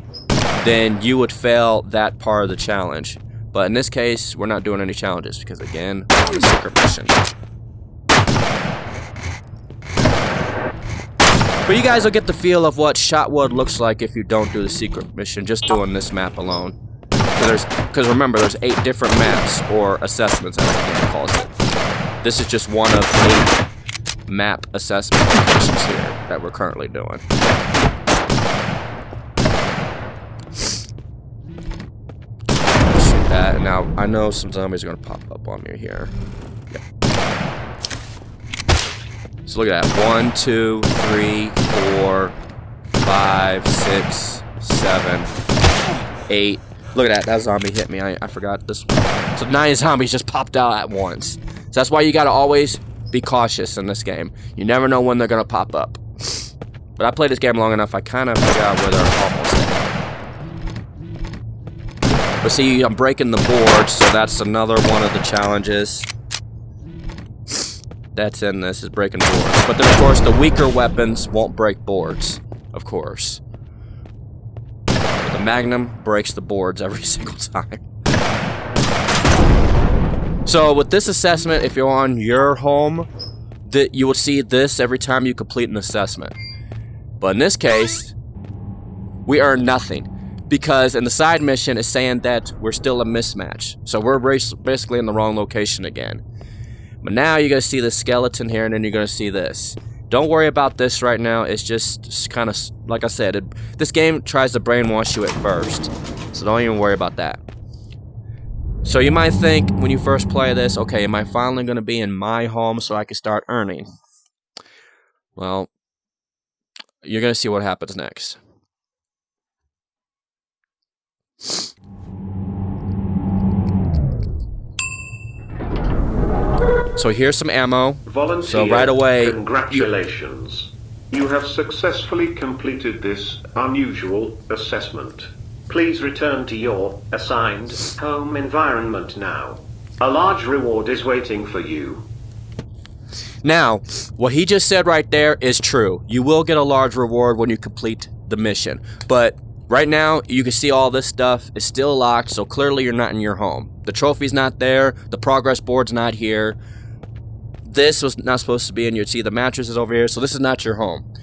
then you would fail that part of the challenge. But in this case, we're not doing any challenges because, again, we're on a secret mission. But you guys will get the feel of what Shotwood looks like if you don't do the secret mission, just doing this map alone. Because remember, there's 8 different maps, or assessments, as the game calls it. This is just one of 8 map assessment locations here that we're currently doing. Shoot that. Now, I know some zombies are going to pop up on me here. Yep. So look at that. 1, 2, 3, 4, 5, 6, 7, 8. Look at that. That zombie hit me. I forgot this one. So 9 zombies just popped out at once. So that's why you gotta always be cautious in this game. You never know when they're gonna pop up. But I played this game long enough, I kind of figured out where they're almost at. But see, I'm breaking the board, so that's another one of the challenges. That's in this, is breaking boards. But then, of course, the weaker weapons won't break boards, of course. But the Magnum breaks the boards every single time. So with this assessment, if you're on your home, you will see this every time you complete an assessment. But in this case, we earn nothing. Because in the side mission, it's saying that we're still a mismatch. So we're basically in the wrong location again. But now you're going to see the skeleton here, and then you're going to see this. Don't worry about this right now. It's just kind of, like I said, this game tries to brainwash you at first. So don't even worry about that. So you might think when you first play this, okay, am I finally going to be in my home so I can start earning? Well, you're going to see what happens next. So here's some ammo. Volunteer, so right away, congratulations. You have successfully completed this unusual assessment. Please return to your assigned home environment now. A large reward is waiting for you. Now, what he just said right there is true. You will get a large reward when you complete the mission. But right now, you can see all this stuff is still locked, so clearly you're not in your home. The trophy's not there. The progress board's not here. This was not supposed to be in your... See, the mattress is over here, so this is not your home.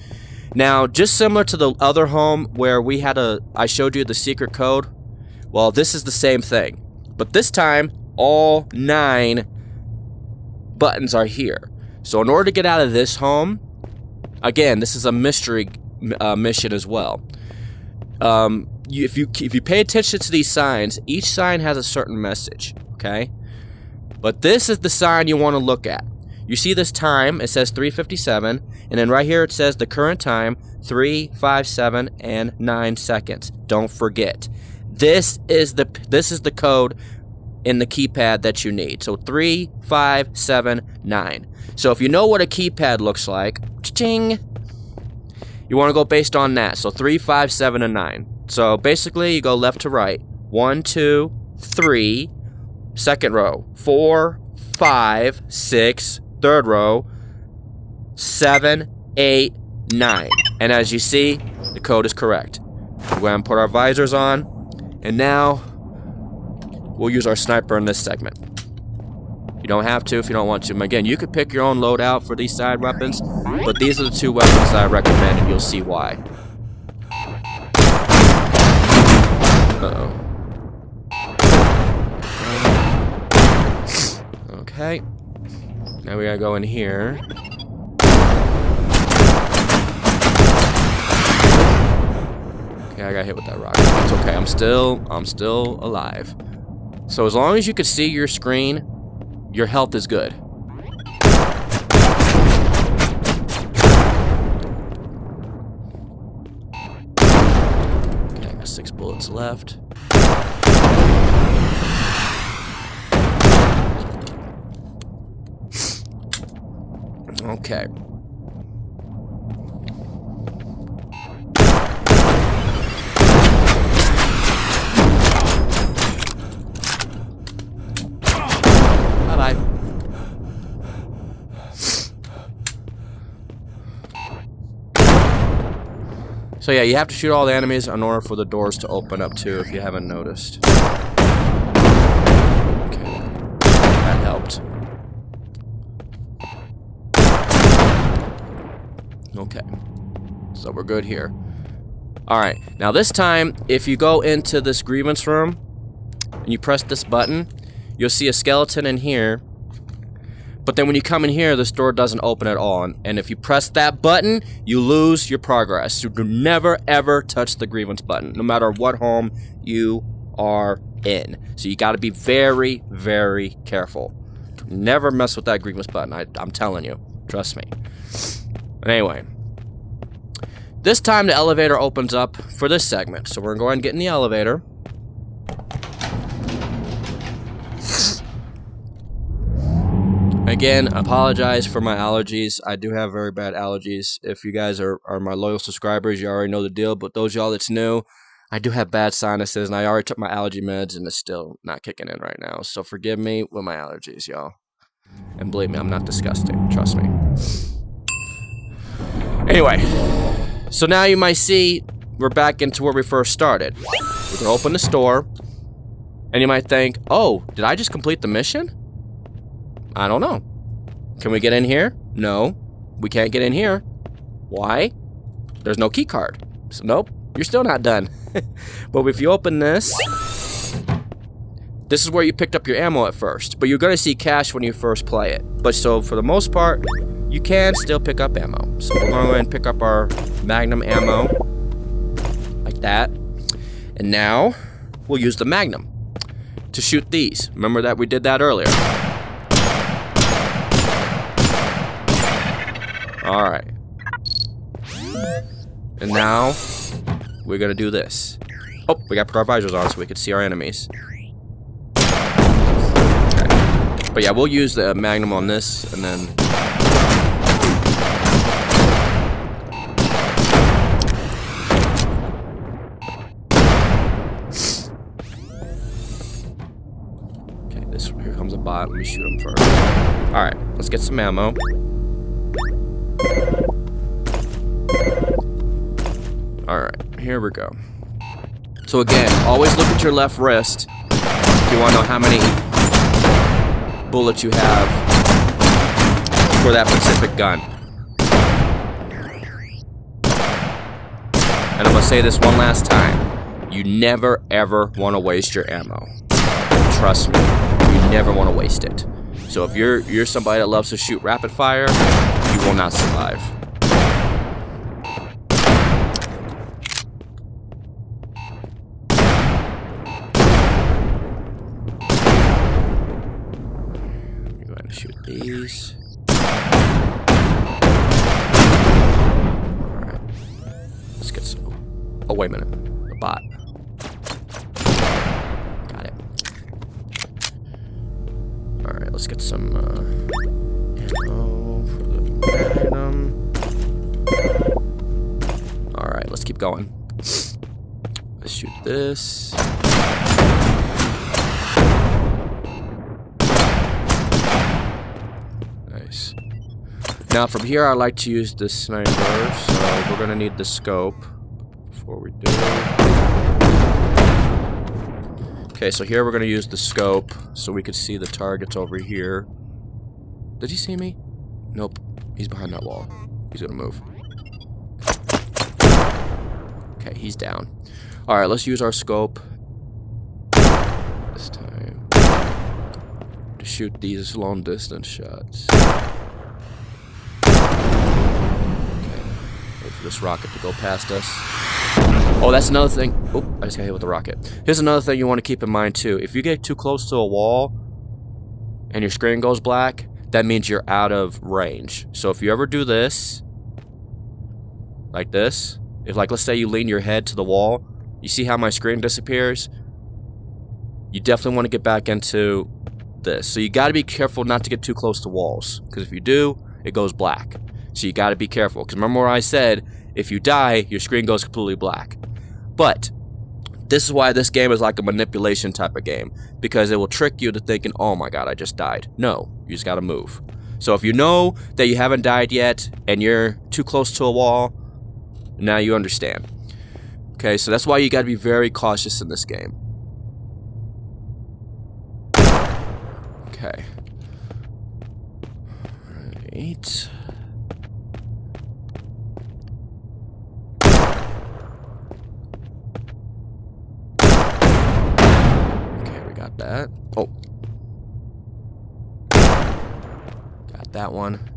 Now, just similar to the other home where we had I showed you the secret code. Well, this is the same thing. But this time, all 9 buttons are here. So in order to get out of this home, again, this is a mystery mission as well. If you pay attention to these signs, each sign has a certain message, okay? But this is the sign you want to look at. You see this time, it says 3:57, and then right here it says the current time, 3:57 and 9 seconds. Don't forget. This is the code in the keypad that you need. So 3:57:9. So if you know what a keypad looks like, ching, you want to go based on that. So 3:57 and 9. So basically you go left to right. 1, 2, 3. Second row. 4, 5, 6. Third row. 7, 8, 9. And as you see, the code is correct. We're going to put our visors on. And now, we'll use our sniper in this segment. You don't have to if you don't want to. Again, you could pick your own loadout for these side weapons, but these are the 2 weapons that I recommend, and you'll see why. Uh-oh. Okay. Now we gotta go in here. Okay, I got hit with that rock. It's okay. I'm still alive. So as long as you can see your screen, your health is good. Okay, I got 6 bullets left. Okay. Bye-bye. So yeah, you have to shoot all the enemies in order for the doors to open up too, if you haven't noticed. Okay. That helped. Okay. So we're good here. Alright, now this time, if you go into this grievance room, and you press this button, you'll see a skeleton in here. But then when you come in here, this door doesn't open at all. And if you press that button, you lose your progress. So do never, ever touch the grievance button, no matter what home you are in. So you gotta be very, very careful. Never mess with that grievance button, I'm telling you. Trust me. Anyway. This time the elevator opens up for this segment. So we're gonna go ahead and get in the elevator. Again, apologize for my allergies. I do have very bad allergies. If you guys are my loyal subscribers, you already know the deal. But those of y'all that's new, I do have bad sinuses, and I already took my allergy meds, and it's still not kicking in right now. So forgive me with my allergies, y'all. And believe me, I'm not disgusting. Trust me. Anyway, so now you might see we're back into where we first started. We can open the store, and you might think, oh, did I just complete the mission? I don't know. Can we get in here? No, we can't get in here. Why? There's no key card. So nope, you're still not done. But if you open this, this is where you picked up your ammo at first. But you're gonna see cash when you first play it. But so for the most part, you can still pick up ammo. So we're gonna go ahead and pick up our Magnum ammo. Like that. And now, we'll use the Magnum to shoot these. Remember that we did that earlier. Alright. And now, we're gonna do this. Oh, we gotta put our visors on so we can see our enemies. Okay. But yeah, we'll use the Magnum on this, and then... Okay, here comes a bot. Let me shoot him first. Alright, let's get some ammo. Alright, here we go. So again, always look at your left wrist if you want to know how many bullets you have for that specific gun. And I'm going to say this one last time. You never ever want to waste your ammo. Trust me, you never want to waste it. So if you're somebody that loves to shoot rapid fire, you will not survive. Go ahead and shoot these. Alright. Let's get some... Oh, wait a minute. The bot. Got it. Alright, let's get some ammo for the Magnum. Alright, let's keep going. Let's shoot this. Nice. Now from here I like to use the sniper, so we're gonna need the scope before we do. Okay, so here we're gonna use the scope so we can see the targets over here. Did he see me? Nope. He's behind that wall. He's gonna move. Okay, he's down. Alright, let's use our scope this time to shoot these long distance shots. Okay, wait for this rocket to go past us. Oh, that's another thing. Oh, I just got hit with the rocket. Here's another thing you want to keep in mind too. If you get too close to a wall and your screen goes black, that means you're out of range. So if you ever do this, like this, if like let's say you lean your head to the wall, you see how my screen disappears? You definitely want to get back into this. So you got to be careful not to get too close to walls, because if you do, it goes black. So you got to be careful, because remember what I said, if you die, your screen goes completely black. But this is why this game is like a manipulation type of game, because it will trick you to thinking, oh my god, I just died. No, you just gotta move. So if you know that you haven't died yet and you're too close to a wall, now you understand. Okay, so that's why you gotta be very cautious in this game. Okay. Right. That. Oh. Got that one.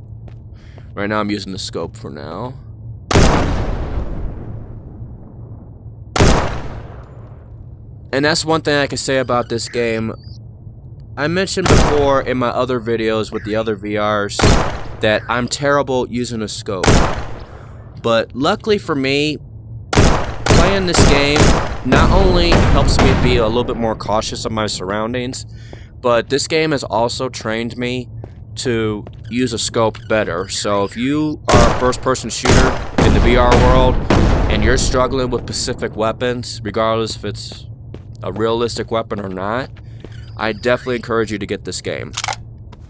Right now I'm using the scope for now. And that's one thing I can say about this game. I mentioned before in my other videos with the other VRs that I'm terrible using a scope. But luckily for me, playing this game not only helps me be a little bit more cautious of my surroundings, but this game has also trained me to use a scope better. So if you are a first-person shooter in the VR world and you're struggling with specific weapons, regardless if it's a realistic weapon or not, I definitely encourage you to get this game.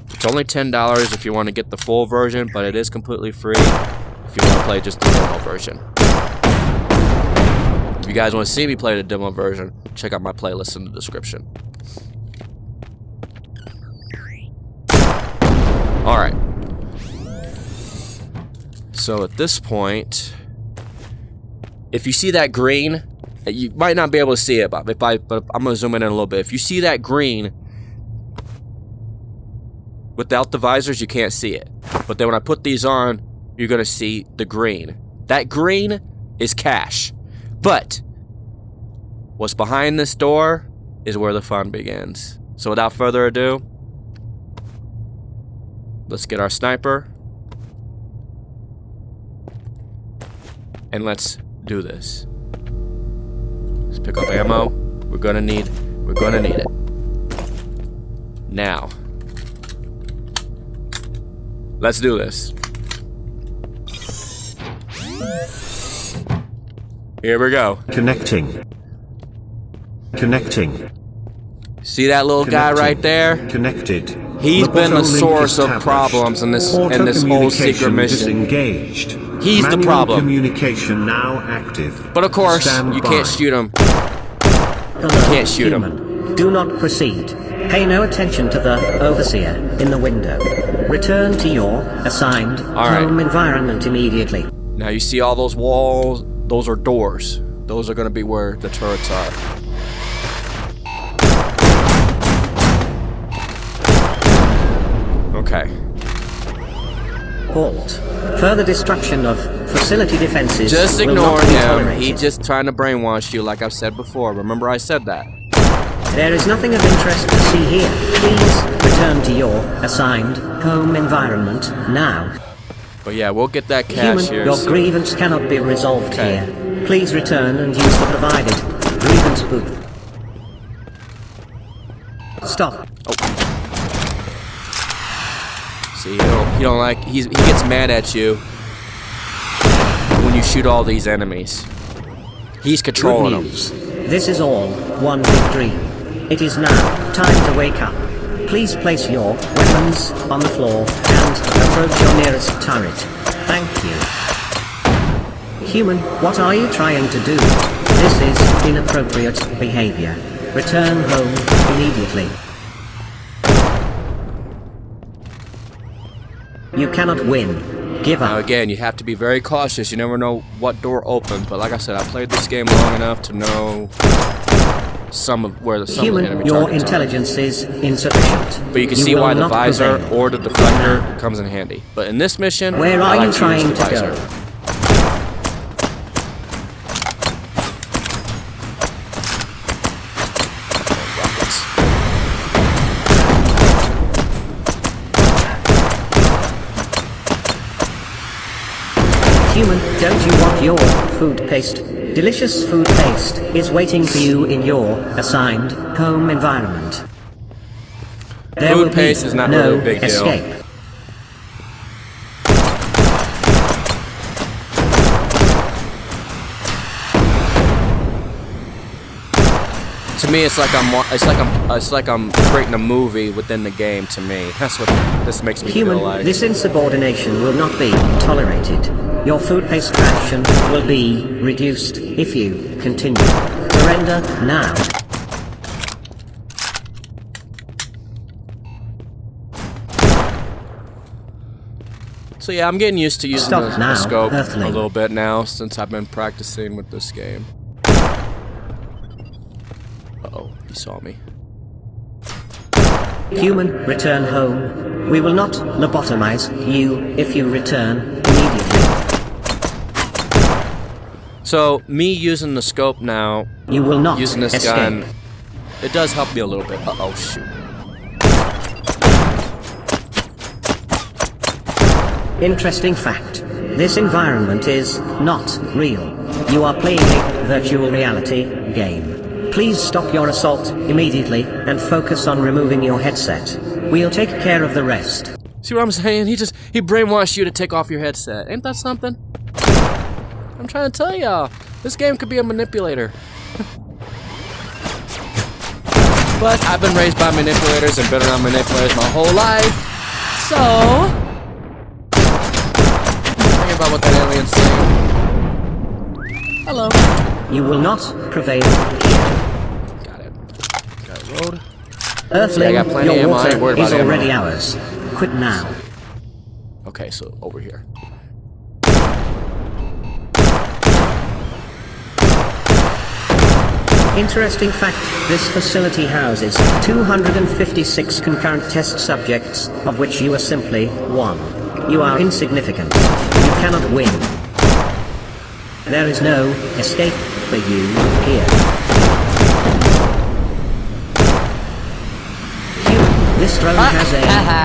It's only $10 if you want to get the full version, but it is completely free if you want to play just the demo version. If you guys want to see me play the demo version, check out my playlist in the description. Alright. So at this point, if you see that green, you might not be able to see it, but I'm going to zoom in a little bit. If you see that green, without the visors, you can't see it. But then when I put these on, you're going to see the green. That green is cash. But what's behind this door is where the fun begins. So without further ado, let's get our sniper. And let's do this. Let's pick up ammo. We're gonna need it. Now. Let's do this. Here we go. Connecting. See that little guy right there? Connected. He's been the source of problems in this whole secret mission. Disengaged. He's the problem. Communication now active. But of course, you can't shoot him. Hello, Can't shoot human. Do not proceed. Pay no attention to the overseer in the window. Return to your assigned home environment immediately. Now you see all those walls? Those are doors. Those are going to be where the turrets are. Okay. Halt. Further destruction of facility defenses. Just will ignore not be him. tolerated. He's just trying to brainwash you like I've said before. Remember I said that. There is nothing of interest to see here. Please return to your assigned home environment now. But yeah, we'll get that cash Human, here your soon. grievance cannot be resolved Okay. here. Please return and use the provided grievance booth. Stop. See, he don't like. He gets mad at you when you shoot all these enemies. He's Good controlling them. news. This is all one big dream. It is now time to wake up. please place your weapons on the floor and approach your nearest turret. Thank you. Human, what are you trying to do? This is inappropriate behavior. Return home immediately. You cannot win. Give up. Now again, you have to be very cautious. You never know what door opens. But like I said, I played this game long enough to know some of the Human, enemy your targets intelligence is insufficient. But you can see why the will not visor prevail. or the deflector comes in handy. But in this mission, Where I are like you use trying the to visor. go? Human, don't you want your food paste? Delicious food paste is waiting for you in your assigned home environment. There will Food paste be is not no really a big deal. escape. To me, it's like I'm creating a movie within the game. To me, that's what this makes me Human, feel like. this insubordination will not be tolerated. Your food paste ration will be reduced if you continue. Surrender now. So yeah, I'm getting used to using Stop the now, scope Earthling. a little bit now since I've been practicing with this game. Uh-oh, he saw me. Human, return home. We will not lobotomize you if you return immediately. So me using the scope now, You will not using this escape. gun, it does help me a little bit. Uh-oh, shoot. Interesting fact. This environment is not real. You are playing a virtual reality game. Please stop your assault immediately and focus on removing your headset. We'll take care of the rest. See what I'm saying? He brainwashed you to take off your headset. Ain't that something? I'm trying to tell y'all, this game could be a manipulator. But I've been raised by manipulators and been around manipulators my whole life. So, think about what that alien's saying. Hello. You will not prevail. Got it. Got it rolled. Earthling, I got plenty of your ammo. I ain't water worried is about ammo. already ours. Quit now. Okay, so over here. Interesting fact, this facility houses 256 concurrent test subjects, of which you are simply one. You are insignificant. You cannot win. There is no escape for you here. This drone has a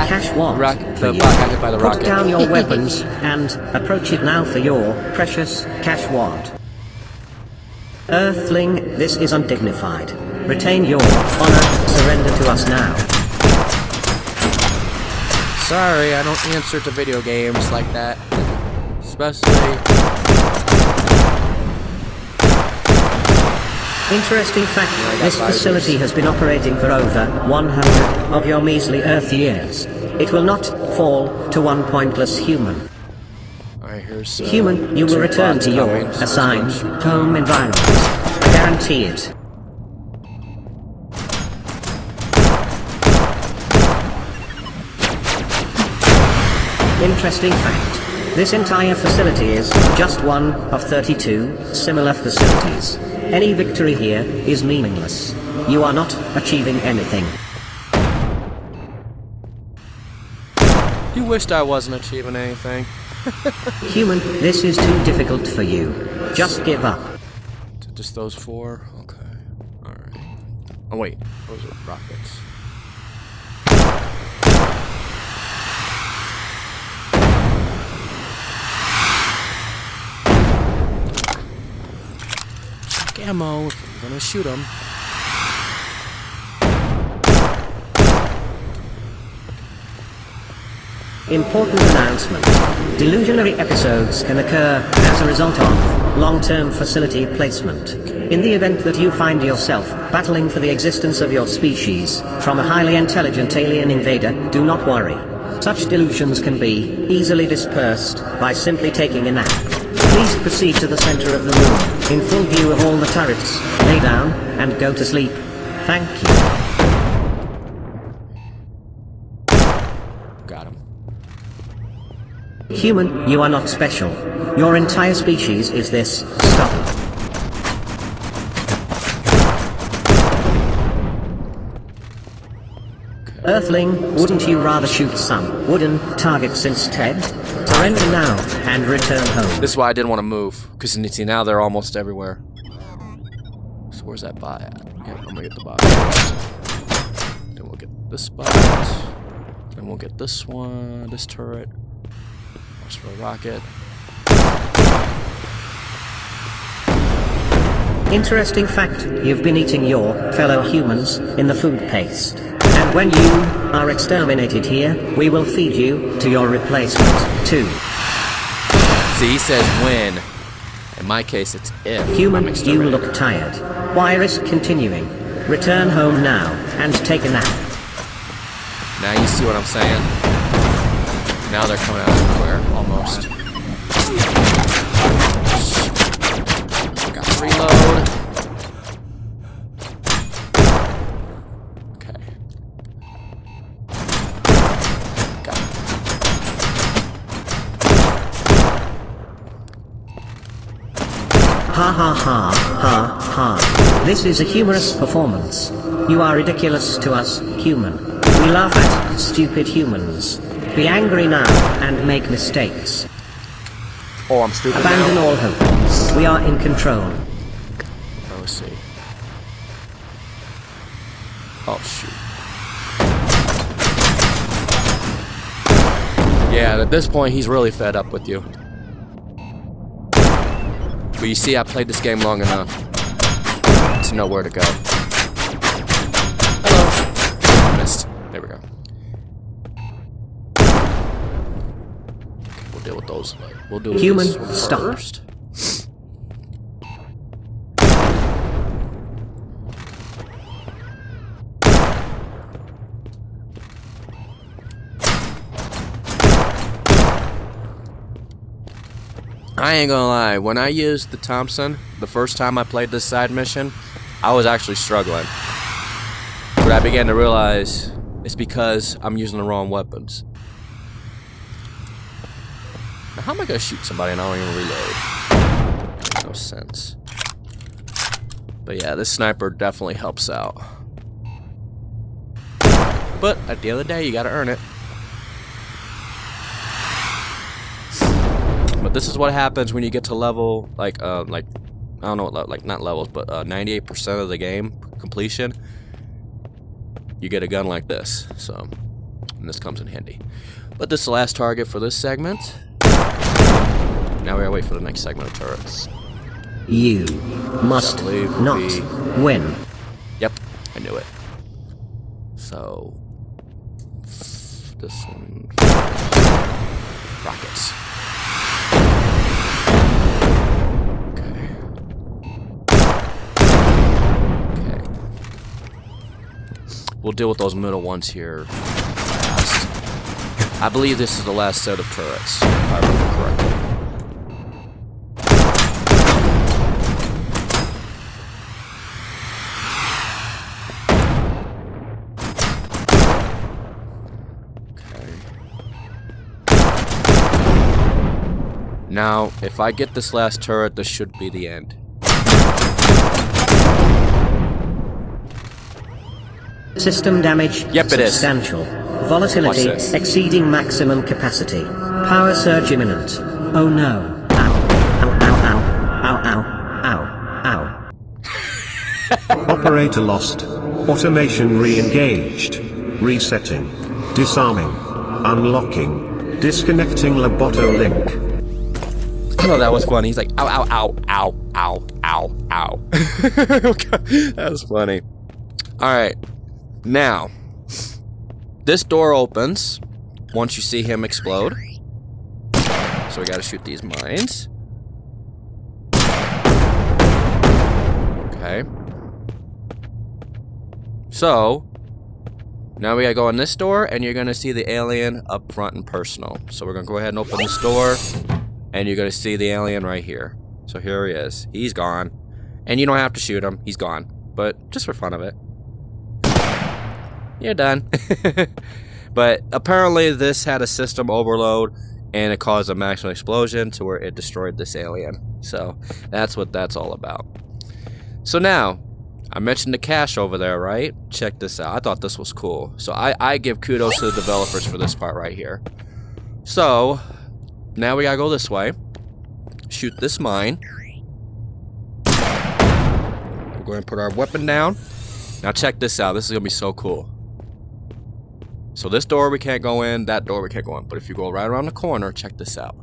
cash wand for you. Got hit by the Put rocket. down your weapons and approach it now for your precious cash wand. Earthling, this is undignified. Retain your honor. Surrender to us now. Sorry, I don't answer to video games like that. Especially... Interesting fact, this facility has been operating for over 100 of your measly Earth years. It will not fall to one pointless human. Alright, here's... Human, you will two return bots to your coming, so assigned this much. home environment. I guarantee it. Interesting fact. This entire facility is just one of 32 similar facilities. Any victory here is meaningless. You are not achieving anything. You wished I wasn't achieving anything. Human, this is too difficult for you. Just give up. Just those four? Okay. Alright. Oh wait, those are rockets. Ammo if I'm gonna shoot them. Important announcement. Delusionary episodes can occur as a result of long-term facility placement. In the event that you find yourself battling for the existence of your species from a highly intelligent alien invader, do not worry. Such delusions can be easily dispersed by simply taking a nap. Please proceed to the center of the room, in full view of all the turrets. Lay down and go to sleep. Thank you. Got him. Human, you are not special. Your entire species is this stubborn. Earthling, wouldn't you rather shoot some wooden targets instead? Surrender now and return home. This is why I didn't want to move, because see, now they're almost everywhere. So where's that bot at? Yeah, I'm gonna get the bot. Then we'll get this bot. Then we'll get this one, this turret. Watch for a rocket. Interesting fact, you've been eating your fellow humans in the food paste. And when you are exterminated here, we will feed you to your replacement, too. See, he says when. In my case, it's if. Human, you look tired. Why risk continuing? Return home now and take a nap. Now you see what I'm saying? Now they're coming out of nowhere, almost. Got to reload. Okay. Got it. Ha ha ha, ha ha. This is a humorous performance. You are ridiculous to us, human. We laugh at stupid humans. Be angry now and make mistakes. Oh, I'm stupid Abandon now. all hope. We are in control. Oh, let's see. Oh, shoot. Yeah, at this point, he's really fed up with you. But you see, I played this game long enough to know where to go. Hello. Missed. There we go. We'll deal with those. We'll do Human, this one stop. first. I ain't gonna lie, when I used the Thompson, the first time I played this side mission, I was actually struggling. But I began to realize it's because I'm using the wrong weapons. Now how am I gonna shoot somebody and I don't even reload? Makes no sense. But yeah, this sniper definitely helps out. But at the end of the day, you gotta earn it. But this is what happens when you get to level, like I don't know what, like not levels, but 98% of the game completion. You get a gun like this, so, and this comes in handy. But this is the last target for this segment. Now we gotta wait for the next segment of turrets. You must not win. Yep, I knew it. So, this one, rockets. We'll deal with those middle ones here fast. I believe this is the last set of turrets, if I remember correctly. Okay. Now, if I get this last turret, this should be the end. System damage Yep, it is. substantial. Volatility exceeding maximum capacity. Power surge imminent. Oh no. Ow. Ow, ow, ow. Ow, ow, ow. Operator lost. Automation re-engaged. Resetting. Disarming. Unlocking. Disconnecting Loboto link. I know that was funny. He's like, ow, ow, ow, ow, ow, ow, ow. That was funny. Alright. Now, this door opens, once you see him explode. So we gotta shoot these mines. Okay. So, now we gotta go in this door, and you're gonna see the alien up front and personal. So we're gonna go ahead and open this door, and you're gonna see the alien right here. So here he is. He's gone. And you don't have to shoot him. He's gone. But just for fun of it. You're done. But apparently this had a system overload, and it caused a maximum explosion to where it destroyed this alien. So that's what that's all about. So now, I mentioned the cache over there, right? Check this out. I thought this was cool. So I give kudos to the developers for this part right here. So, now we gotta go this way. Shoot this mine. We're going to put our weapon down. Now check this out. This is gonna be so cool. So this door we can't go in, that door we can't go in. But if you go right around the corner, check this out.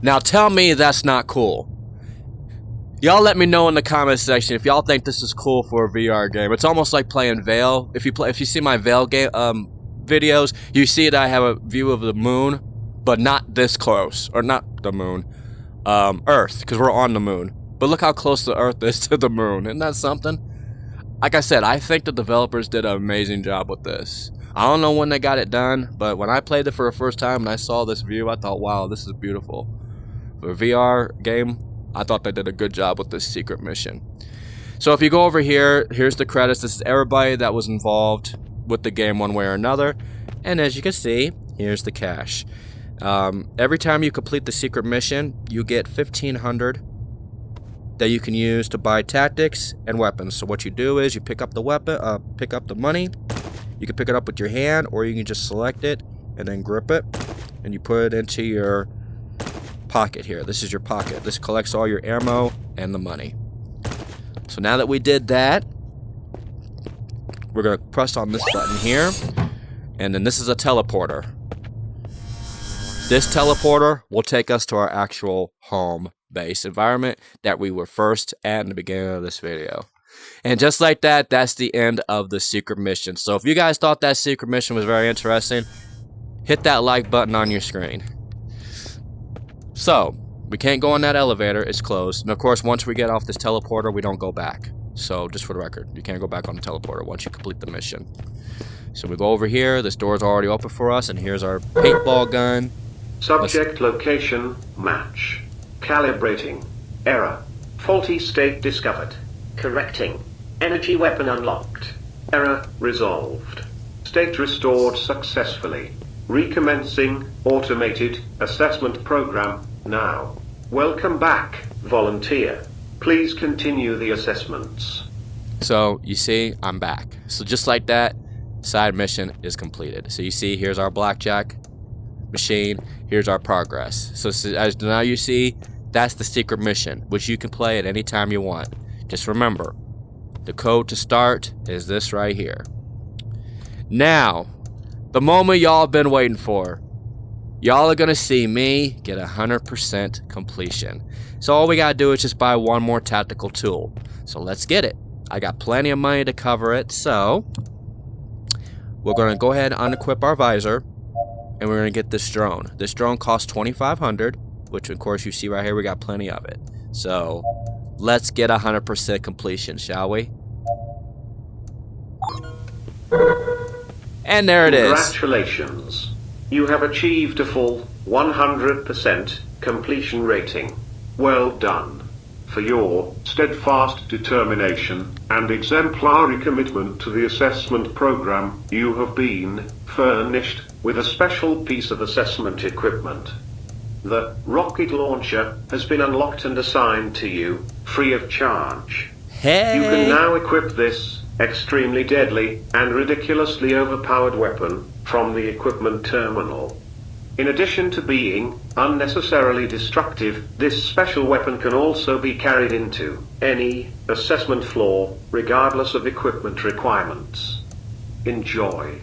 Now tell me that's not cool. Y'all let me know in the comment section if y'all think this is cool for a VR game. It's almost like playing Veil. If you see my Veil game videos, you see that I have a view of the moon, but not this close, or not the moon, Earth, because we're on the moon. But look how close the Earth is to the moon. Isn't that something? Like I said, I think the developers did an amazing job with this. I don't know when they got it done, but when I played it for the first time and I saw this view, I thought, wow, this is beautiful. For a VR game, I thought they did a good job with this secret mission. So if you go over here, here's the credits. This is everybody that was involved with the game one way or another. And as you can see, here's the cache. Every time you complete the secret mission, you get 1,500 that you can use to buy tactics and weapons. So what you do is you pick up the weapon, pick up the money. You can pick it up with your hand, or you can just select it and then grip it, and you put it into your pocket here. This is your pocket. This collects all your ammo and the money. So now that we did that, we're gonna press on this button here, and then this is a teleporter. This teleporter will take us to our actual home base environment that we were first at in the beginning of this video. And just like that, that's the end of the secret mission. So if you guys thought that secret mission was very interesting, hit that like button on your screen. So, we can't go on that elevator, it's closed. And of course, once we get off this teleporter, we don't go back. So, just for the record, you can't go back on the teleporter once you complete the mission. So we go over here, this door is already open for us, and here's our paintball gun. Subject location match. Calibrating. Error. Faulty state discovered. Correcting. Energy weapon unlocked. Error resolved. State restored successfully. Recommencing automated assessment program now. Welcome back, volunteer. Please continue the assessments. So you see, I'm back. So just like that, side mission is completed. So you see, here's our blackjack machine. Here's our progress. So as now you see, that's the secret mission, which you can play at any time you want. Just remember, the code to start is this right here. Now, the moment y'all been waiting for. Y'all are gonna see me get 100% completion. So all we gotta do is just buy one more tactical tool. So let's get it. I got plenty of money to cover it, so we're gonna go ahead and unequip our visor, and we're gonna get this drone. This drone costs 2,500, which of course you see right here, we got plenty of it. So let's get 100% completion, shall we? And there it is. Congratulations. You have achieved a full 100% completion rating. Well done. For your steadfast determination and exemplary commitment to the assessment program, you have been furnished with a special piece of assessment equipment. The rocket launcher has been unlocked and assigned to you, free of charge. Hey! You can now equip this extremely deadly and ridiculously overpowered weapon from the equipment terminal. In addition to being unnecessarily destructive, this special weapon can also be carried into any assessment floor, regardless of equipment requirements. Enjoy.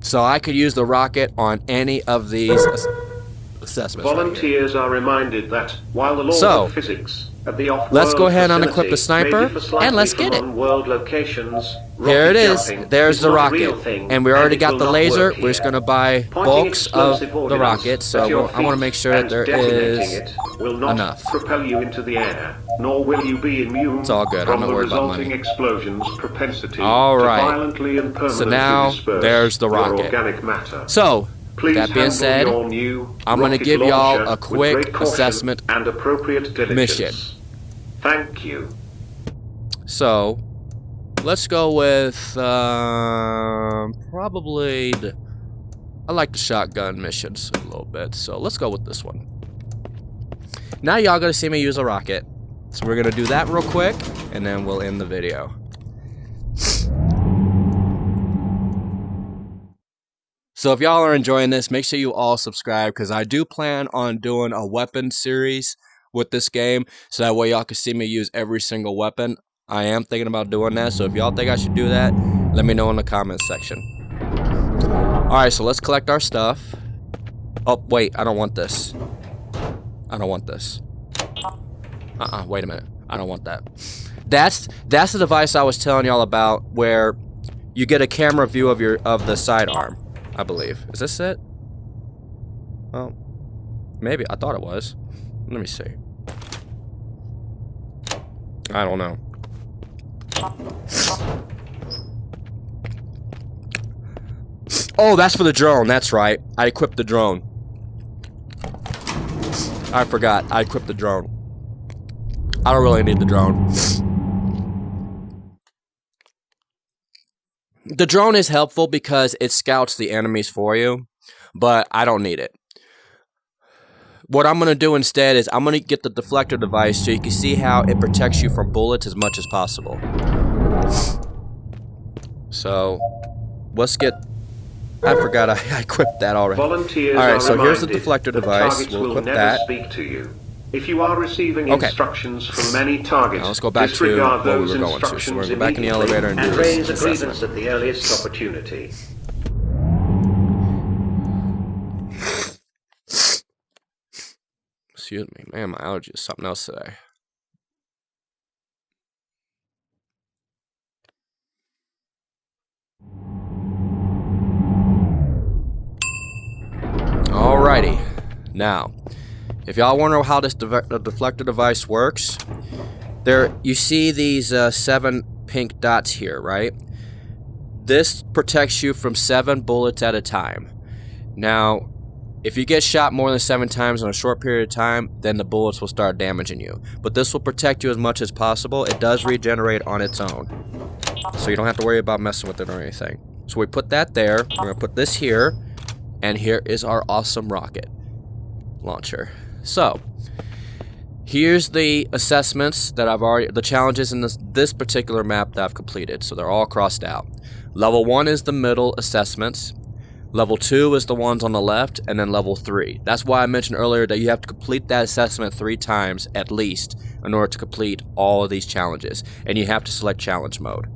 So I could use the rocket on any of these. assessments. Right here. Volunteers are reminded that while the laws So, of physics at the off-world let's go ahead and unequip vicinity the sniper, may differ slightly and let's from get it. on-world locations, Here it rocket is. jumping There's the not a real rocket. thing, And we already it got will the not laser. work We're just here. going to buy Pointing bulks of explosive the ordnance rocket. at So your I want to feet make sure and that there detonating is it will not enough. propel you into the air, nor will you be immune It's all good. I'm from not the worried about resulting money. explosions' propensity All right. to violently and permanently So now, disperse there's the your rocket. organic matter. So, Please that being handle said, your new I'm going to rocket give y'all launcher a with quick great caution assessment and appropriate diligence. mission. Thank you. So, let's go with probably I like the shotgun missions a little bit. So let's go with this one. Now y'all gonna see me use a rocket. So we're gonna do that real quick, and then we'll end the video. So if y'all are enjoying this, make sure you all subscribe, because I do plan on doing a weapon series with this game, so that way y'all can see me use every single weapon. I am thinking about doing that, so if y'all think I should do that, let me know in the comments section. Alright, so let's collect our stuff. Oh, wait, I don't want this. I don't want this. Wait a minute. I don't want that. That's the device I was telling y'all about, where you get a camera view of the sidearm, I believe. Is this it? Well, maybe. I thought it was. Let me see. I don't know. Oh, that's for the drone. That's right. I equipped the drone. I forgot. I equipped the drone. I don't really need the drone. The drone is helpful because it scouts the enemies for you, but I don't need it. What I'm going to do instead is I'm going to get the deflector device so you can see how it protects you from bullets as much as possible. So, let's get... I forgot I equipped that already. Alright, so here's the deflector device. We'll equip that. Speak to you. If you are receiving Okay. instructions from many targets, now let's go back to disregard where we those were going to. So we're going to go back in the immediately elevator and do and this raise a assessment. grievance at the earliest opportunity. Excuse me, man, my allergy is something else today. Alrighty, now, if y'all wonder how this deflector device works, you see these 7 pink dots here, right? This protects you from 7 bullets at a time. Now, if you get shot more than 7 times in a short period of time, then the bullets will start damaging you. But this will protect you as much as possible. It does regenerate on its own, so you don't have to worry about messing with it or anything. So we put that there. We're going to put this here. And here is our awesome rocket launcher. So, here's the assessments that the challenges in this particular map that I've completed. So they're all crossed out. Level 1 is the middle assessments. Level 2 is the ones on the left, and then level 3. That's why I mentioned earlier that you have to complete that assessment 3 times at least in order to complete all of these challenges. And you have to select challenge mode.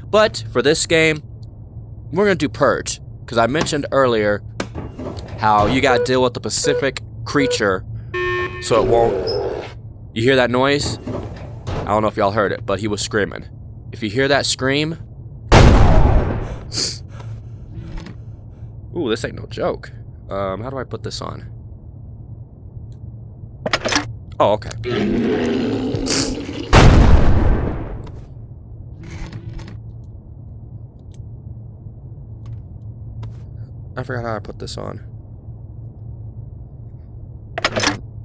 But for this game, we're going to do Purge, because I mentioned earlier how you got to deal with the Pacific creature so it won't... You hear that noise? I don't know if y'all heard it, but he was screaming. If you hear that scream... Ooh, this ain't no joke. How do I put this on? Oh, okay. I forgot how I put this on.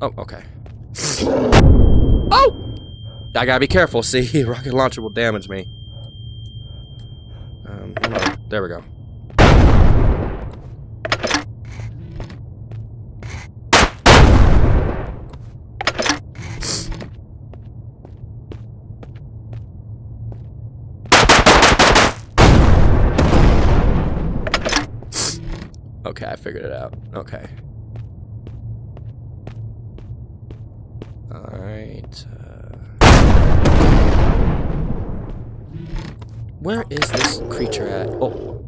Oh, okay. Oh! I gotta be careful, see? Rocket launcher will damage me. Hold on. There we go. Okay, I figured it out. Okay. Alright. Where is this creature at? Oh.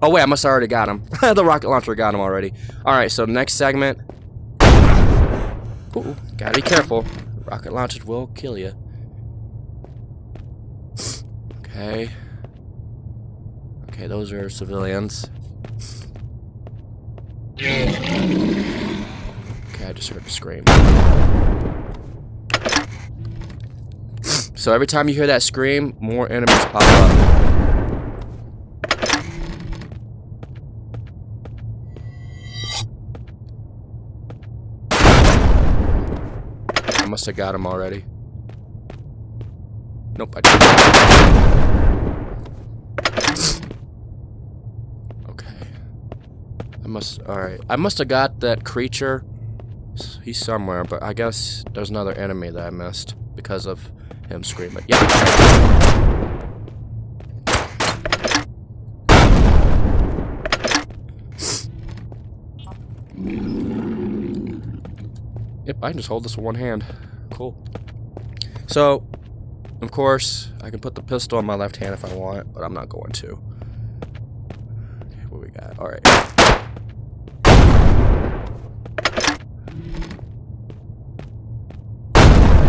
Oh, wait, I must have already got him. The rocket launcher got him already. Alright, so next segment. Ooh, gotta be careful. Rocket launchers will kill you. Okay. Okay, those are civilians. Okay, I just heard the scream. So every time you hear that scream, more enemies pop up. I must have got him already. Nope, I didn't. Okay. Alright. I must have got that creature. He's somewhere, but I guess there's another enemy that I missed because of him screaming. Yeah. Yep, I can just hold this with one hand. Cool. So, of course, I can put the pistol in my left hand if I want, but I'm not going to. Okay, what we got? Alright.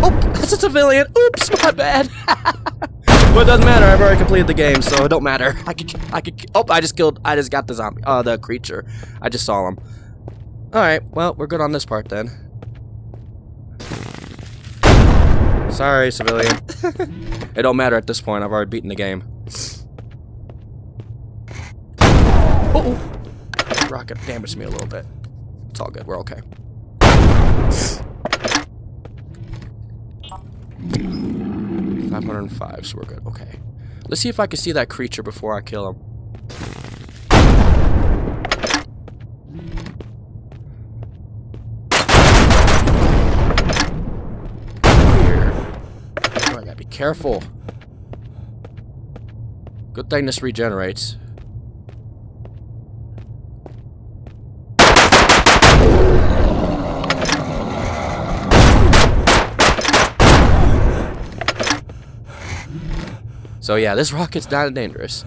Oh, that's a civilian! Oops, my bad! Well, it doesn't matter, I've already completed the game, so it don't matter. I just got the zombie, the creature. I just saw him. Alright, well, we're good on this part then. Sorry, civilian. It don't matter at this point. I've already beaten the game. Oh! Rocket damaged me a little bit. It's all good. We're okay. 505, so we're good. Okay. Let's see if I can see that creature before I kill him. Careful. Good thing this regenerates. So yeah, this rocket's not dangerous.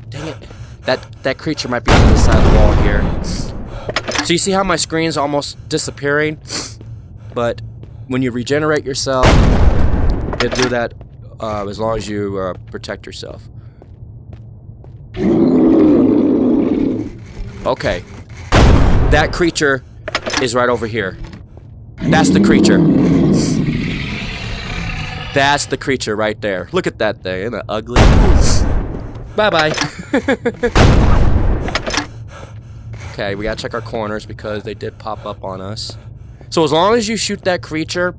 Dang it. That creature might be on the side of the wall here. So you see how my screen's almost disappearing? But when you regenerate yourself, you do that as long as you protect yourself. Okay. That creature is right over here. That's the creature. That's the creature right there. Look at that thing. Isn't it ugly? Bye-bye. Okay, we gotta check our corners because they did pop up on us. So as long as you shoot that creature,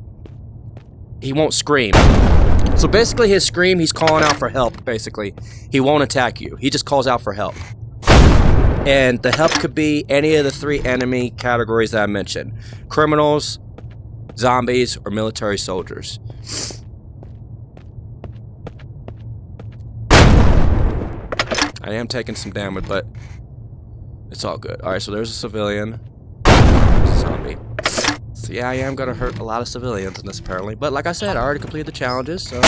he won't scream. So basically his scream, he's calling out for help, basically. He won't attack you. He just calls out for help. And the help could be any of the 3 enemy categories that I mentioned. Criminals, zombies, or military soldiers. I am taking some damage, but it's all good. Alright, so there's a civilian. There's a zombie. So yeah, I am gonna hurt a lot of civilians in this apparently. But like I said, I already completed the challenges, so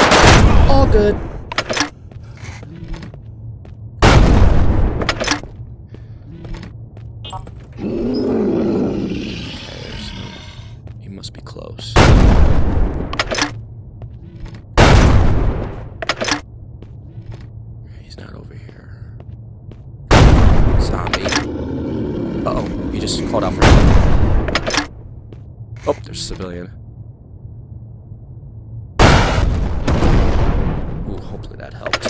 all good. Okay, so he must be close. He's not over here. Zombie. Uh-oh, he just called out for help. Oh, there's a civilian. Ooh, hopefully that helped.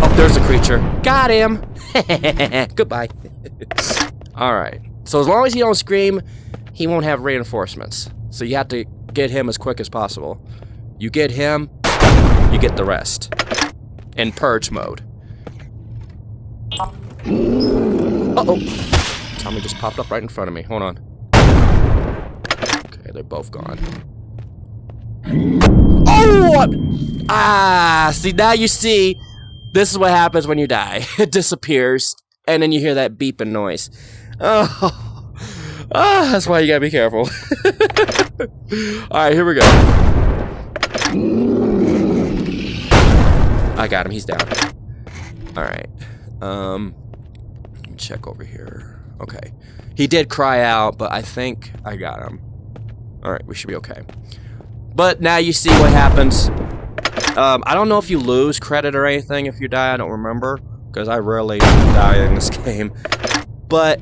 Oh, there's a creature. Got him! Goodbye. Alright. So as long as you don't scream, he won't have reinforcements. So you have to get him as quick as possible. You get him, you get the rest. In purge mode. Uh-oh. Tommy just popped up right in front of me. Hold on. Okay, they're both gone. Oh! Ah! See, now you see, this is what happens when you die. It disappears, and then you hear that beeping noise. Oh. Ah, that's why you gotta be careful. Alright, here we go. I got him, he's down. Alright. Let me check over here. Okay. He did cry out, but I think I got him. Alright, we should be okay. But now you see what happens. I don't know if you lose credit or anything if you die, I don't remember. Because I rarely die in this game. But,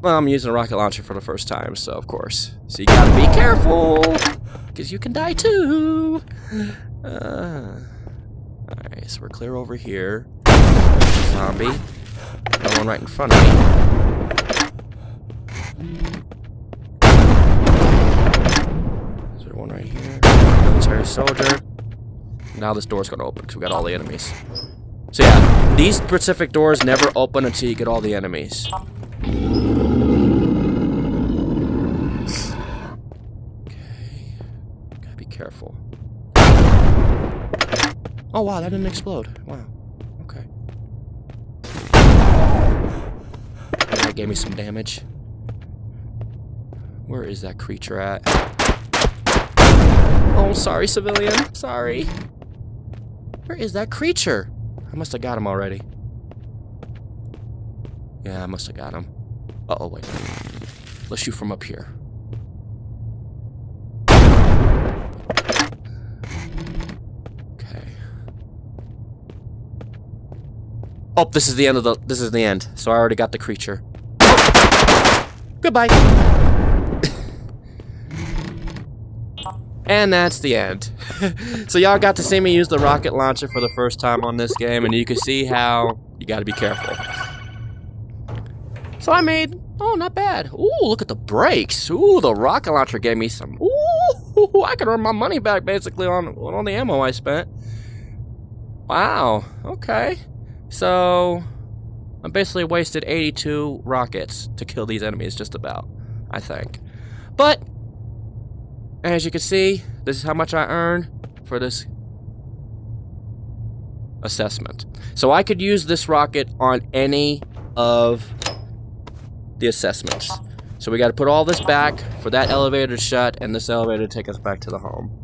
well, I'm using a rocket launcher for the first time, so of course. So you gotta be careful, because you can die too. Alright, so we're clear over here. Zombie. No one right in front of me. Is there one right here? Military soldier. Now this door's gonna open, because we got all the enemies. So yeah, these specific doors never open until you get all the enemies. Okay, gotta be careful. Oh wow, that didn't explode. Wow, okay. That gave me some damage. Where is that creature at? Oh, sorry, civilian, sorry. Where is that creature? I must have got him already. Yeah, I must have got him. Uh-oh, wait. Let's shoot from up here. Okay. Oh, this is the end of the... This is the end. So I already got the creature. Goodbye. And that's the end. So y'all got to see me use the rocket launcher for the first time on this game, and you can see how you gotta be careful. So I made, oh, not bad. Ooh, look at the brakes. Ooh, the rocket launcher gave me some, ooh, I can earn my money back basically on the ammo I spent. Wow, okay. So, I basically wasted 82 rockets to kill these enemies just about, I think. But, as you can see, this is how much I earned for this assessment. So I could use this rocket on any of the assessments. So we got to put all this back for that elevator to shut and this elevator to take us back to the home.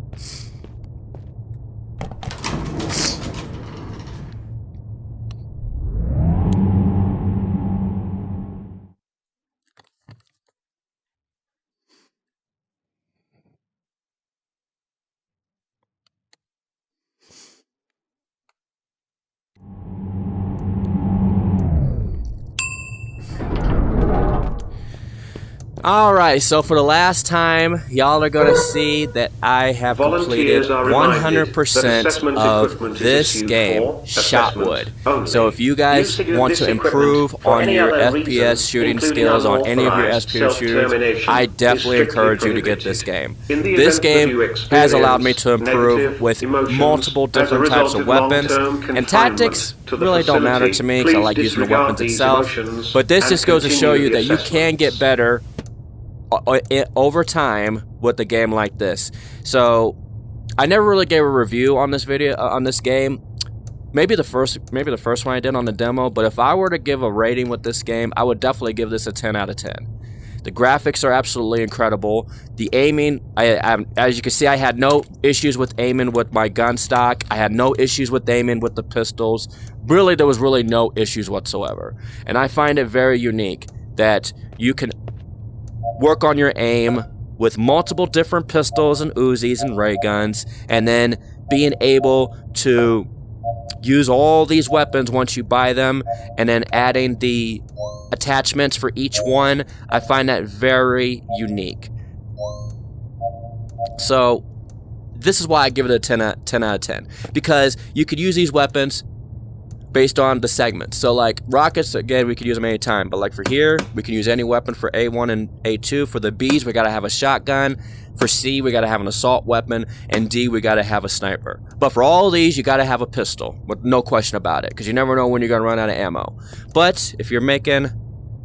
Alright, so for the last time, y'all are gonna see that I have completed 100% of this game, Shotwood. So if you guys want to improve on your FPS shooting skills, on any of your FPS shooters, I definitely encourage you to get this game. This game has allowed me to improve with multiple different types of weapons, and tactics really don't matter to me because I like using the weapons itself, but this just goes to show you that you can get better over time with a game like this. So I never really gave a review on this video on this game. Maybe the first one I did on the demo, but if I were to give a rating with this game, I would definitely give this a 10 out of 10. The graphics are absolutely incredible. The aiming, as you can see, I had no issues with aiming with my gun stock. I had no issues with aiming with the pistols. Really, there was really no issues whatsoever. And I find it very unique that you can work on your aim with multiple different pistols and Uzis and ray guns, and then being able to use all these weapons once you buy them, and then adding the attachments for each one. I find that very unique. So this is why I give it a 10 out of 10, because you could use these weapons based on the segments. So like rockets, again, we could use them anytime, but like for here, we can use any weapon for A1 and A2. For the Bs, we gotta have a shotgun. For C, we gotta have an assault weapon, and D, we gotta have a sniper. But for all of these, you gotta have a pistol, with no question about it, because you never know when you're gonna run out of ammo. But if you're making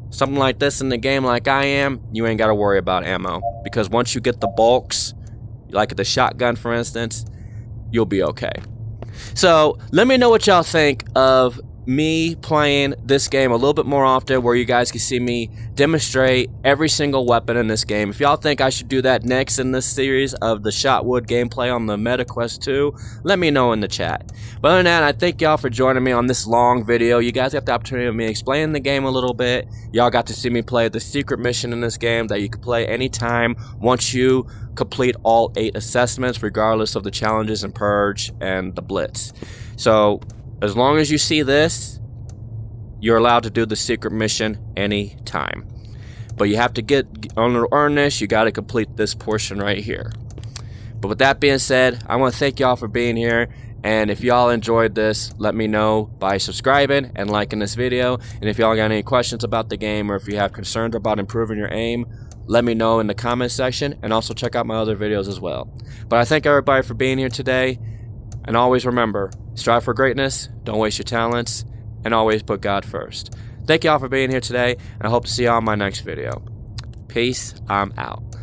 something like this in the game like I am, you ain't gotta worry about ammo, because once you get the bulks, like the shotgun for instance, you'll be okay. So let me know what y'all think of me playing this game a little bit more often, where you guys can see me demonstrate every single weapon in this game. If y'all think I should do that next in this series of the Shotwood gameplay on the MetaQuest 2, let me know in the chat. But other than that, I thank y'all for joining me on this long video. You guys got the opportunity of me explaining the game a little bit. Y'all got to see me play the secret mission in this game that you can play anytime once you complete all 8 assessments, regardless of the challenges and purge and the blitz. So as long as you see this, you're allowed to do the secret mission anytime. But you have to get on to earn this, you got to complete this portion right here. But with that being said, I want to thank y'all for being here. And if y'all enjoyed this, let me know by subscribing and liking this video. And if y'all got any questions about the game, or if you have concerns about improving your aim, let me know in the comment section, and also check out my other videos as well. But I thank everybody for being here today. And always remember, strive for greatness, don't waste your talents, and always put God first. Thank y'all for being here today, and I hope to see y'all in my next video. Peace, I'm out.